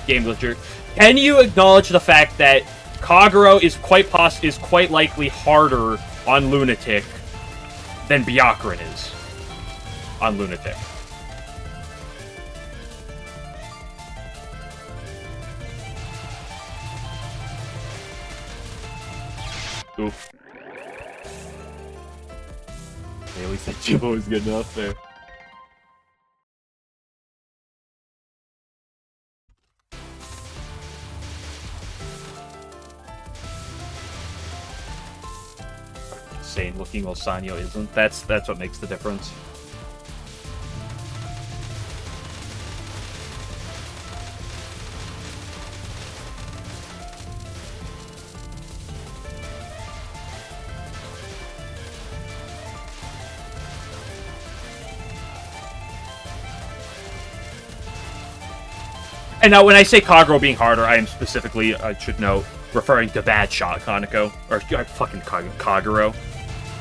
Game Glitcher. Can you acknowledge the fact that Kagero is quite likely harder on Lunatic than Byakuran is on Lunatic? Oof. Hey, at least that Jimbo was good enough there. Insane looking while Sanyo isn't. That's what makes the difference. And now, when I say Kagero being harder, I am specifically, I should note, referring to bad shot Kaneko, or fucking Kagero,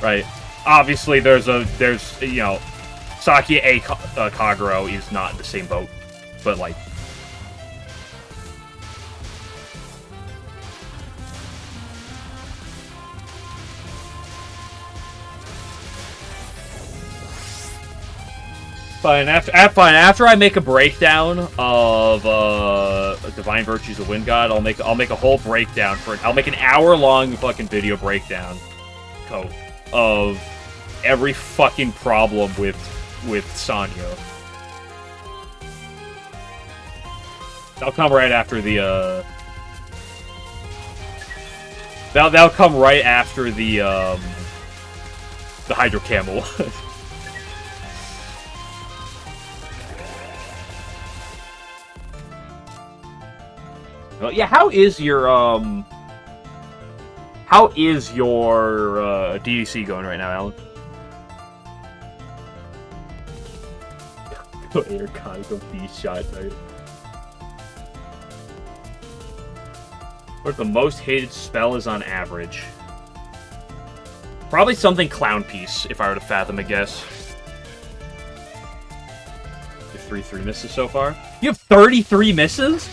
right? Obviously, there's you know, Sakuya A Kagero is not in the same boat, but like. Fine. After I make a breakdown of Divine Virtues of Wind God, I'll make a whole breakdown for it. I'll make an hour-long fucking video breakdown of every fucking problem with Sanyo. That'll come right after the that'll come right after the Hydro Camel. Well, yeah, how is your DDC going right now, Alan? Go air Kaneko beast shot, right? What the most hated spell is on average? Probably something Clown Piece, if I were to fathom a guess. You have 3 misses so far? You have 33 misses?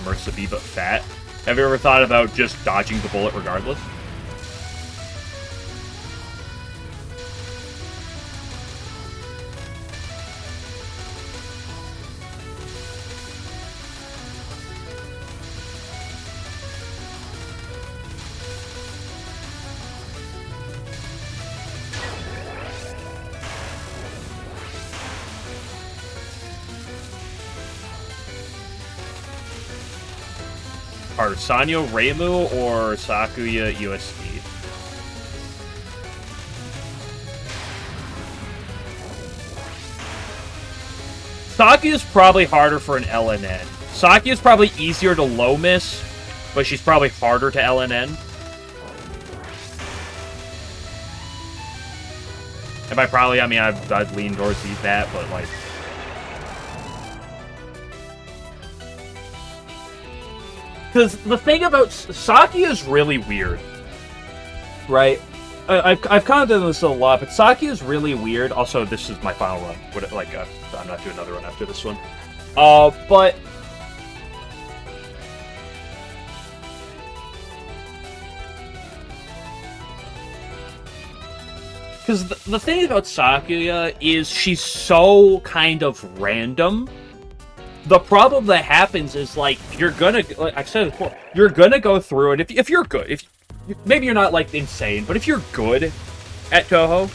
Mercy but fat. Have you ever thought about just dodging the bullet regardless? Are Sanyo Reimu or Sakuya USD? Sakuya's probably harder for an LNN. Sakuya's probably easier to low miss, but she's probably harder to LNN. And by probably, I mean, I'd lean towards that, but like... Because the thing about Sakuya is really weird, right? I've commented on this a lot, but Sakuya is really weird. Also, this is my final run. I'm not doing another run after this one. But because the thing about Sakuya is she's so kind of random. The problem that happens is, like, you're gonna, like I said before, you're gonna go through it. If you're good, maybe you're not, like, insane, but if you're good at Touhou,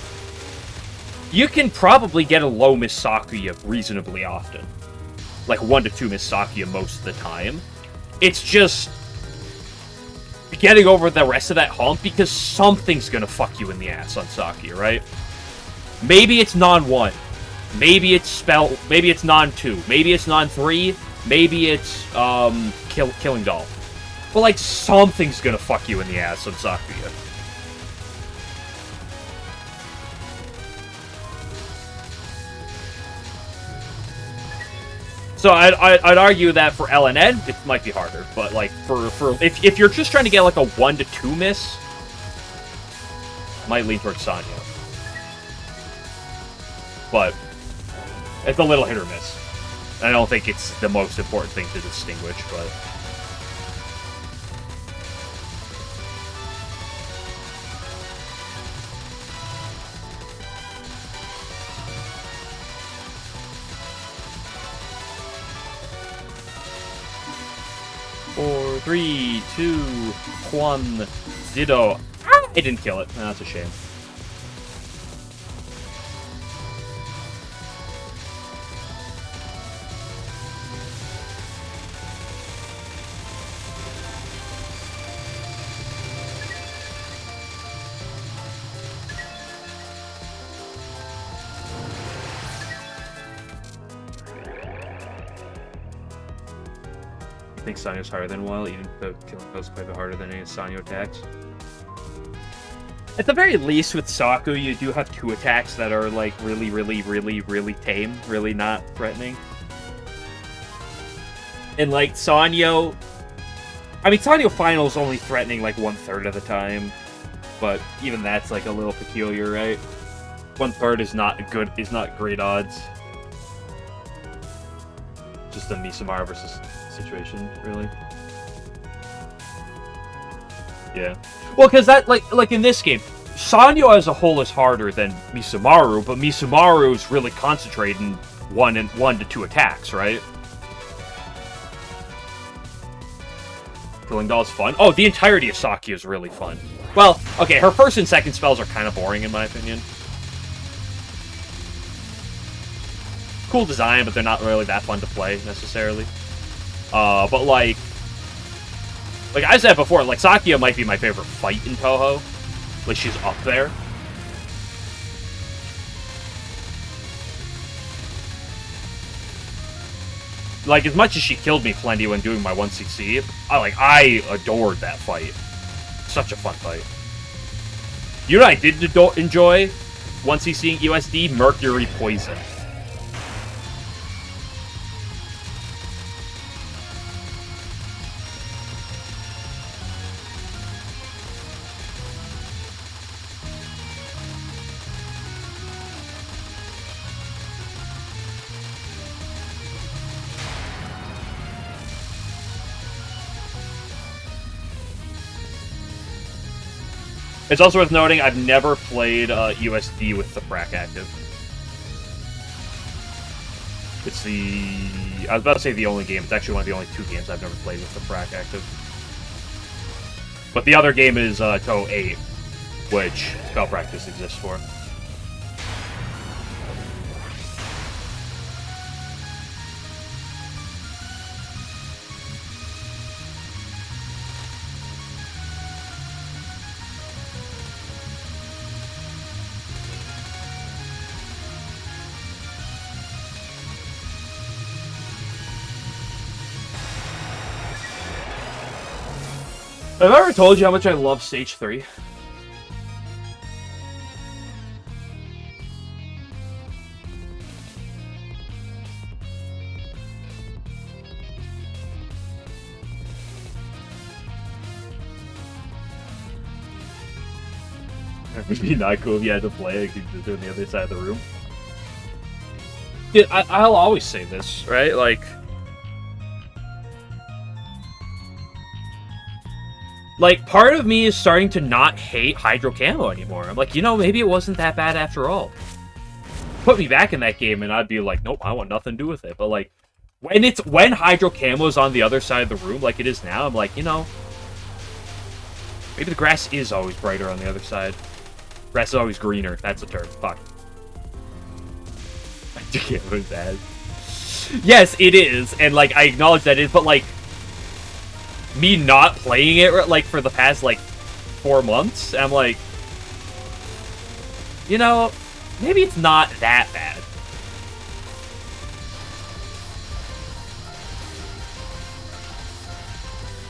you can probably get a low miss Sakuya reasonably often. Like, 1 to 2 miss Sakuya most of the time. It's just getting over the rest of that hump, because something's gonna fuck you in the ass on Sakuya, right? Maybe it's non-1. Maybe it's non-2. Maybe it's non-3. Maybe it's killing doll. But like something's gonna fuck you in the ass on Sakuya. So I'd argue that for LNN it might be harder, but like for if you're just trying to get like a 1 to 2 miss, might lean towards Sanyo. But it's a little hit or miss. I don't think it's the most important thing to distinguish, but... 4, 3, 2, 1, 0. Ah, it didn't kill it. Oh, that's a shame. I think Sanyo's harder than Weil, even though killing goes quite a bit harder than any Sanyo attacks. At the very least, with Saku, you do have 2 attacks that are, like, really, really, really, really tame. Really not threatening. And, like, Sanyo... I mean, Sanyo Final is only threatening, like, 1/3 of the time. But even that's, like, a little peculiar, right? 1/3 is not great odds. Just a Misamaru versus situation, really. Yeah. Well, because that, like in this game, Sanyo as a whole is harder than Misamaru, but Misamaru is really concentrating 1 to 2 attacks, right? Killing Doll is fun. Oh, the entirety of Saki is really fun. Well, okay, her first and second spells are kind of boring, in my opinion. Cool design, but they're not really that fun to play, necessarily. But, like I said before, like, Sakia might be my favorite fight in Touhou. Like, she's up there. Like, as much as she killed me plenty when doing my 1cc, I adored that fight. Such a fun fight. You know what I did enjoy 1cc USD? Mercury Poison. It's also worth noting, I've never played USD with the frac active. It's I was about to say the only game. It's actually one of the only 2 games I've never played with the frac active. But the other game is Touhou 8, which spell practice exists for. Have I ever told you how much I love Stage 3? It would be not cool if you had to play it on the other side of the room. Dude, I'll always say this, right? Like, part of me is starting to not hate Hydro Camo anymore. I'm like, you know, maybe it wasn't that bad after all. Put me back in that game and I'd be like, nope, I want nothing to do with it. But, like, when Hydro Camo's on the other side of the room like it is now, I'm like, you know, maybe the grass is always brighter on the other side. Grass is always greener. That's a term. Fuck. Hydro Camo's bad. Yes, it is. And, like, I acknowledge that it is, but, like, me not playing it, like, for the past, like, 4 months, I'm like, you know, maybe it's not that bad.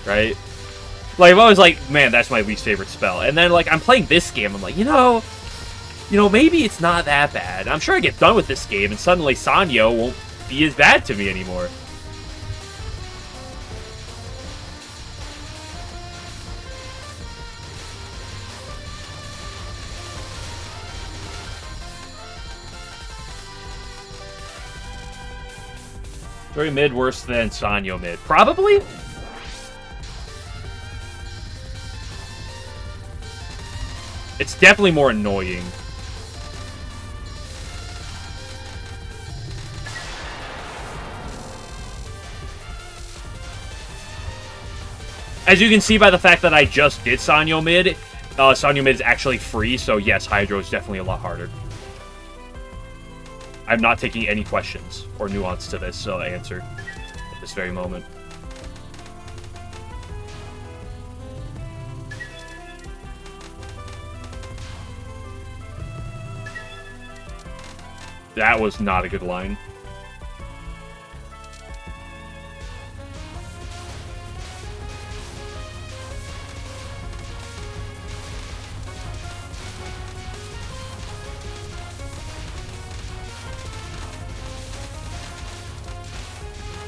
Right? Like, I'm always like, man, that's my least favorite spell. And then, like, I'm playing this game, I'm like, you know, maybe it's not that bad. I'm sure I get done with this game, and suddenly Sanyo won't be as bad to me anymore. Very mid, worse than Sanyo mid. Probably? It's definitely more annoying. As you can see by the fact that I just did Sanyo mid, Sanyo mid is actually free, so yes, Hydro is definitely a lot harder. I'm not taking any questions or nuance to this answer at this very moment. That was not a good line.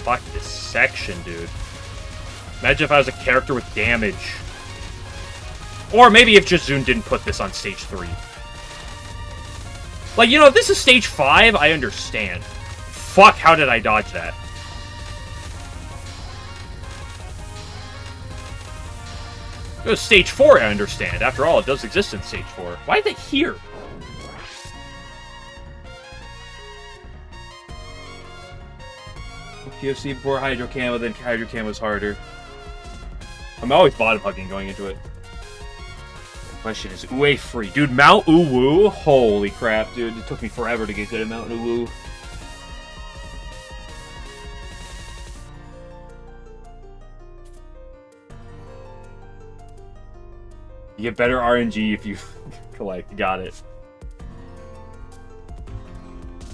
Fuck this section, dude. Imagine if I was a character with damage. Or maybe if Jazoon didn't put this on stage 3. Like, you know, if this is stage 5, I understand. Fuck, how did I dodge that? It was stage 4, I understand. After all, it does exist in stage 4. Why are they here? PFC before Hydro Camo, then Hydro Camo was harder. I'm always bottom hugging going into it. Question is Uwe free? Dude, Mount Uwu? Holy crap, dude. It took me forever to get good at Mount Uwu. You get better RNG if you collect. Got it.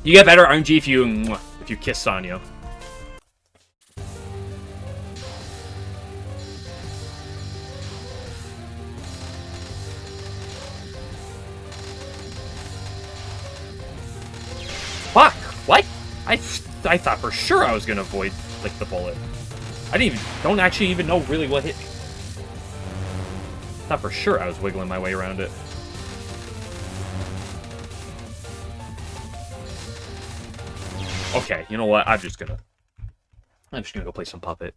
You get better RNG if you kiss Sanyo. Fuck! What? I thought for sure I was gonna avoid like the bullet. Don't actually even know really what hit me. Thought for sure I was wiggling my way around it. Okay, you know what? I'm just gonna go play some Puppet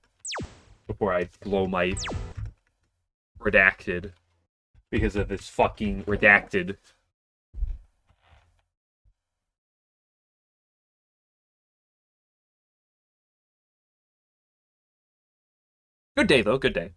before I blow my redacted because of this fucking redacted. Good day, though. Good day.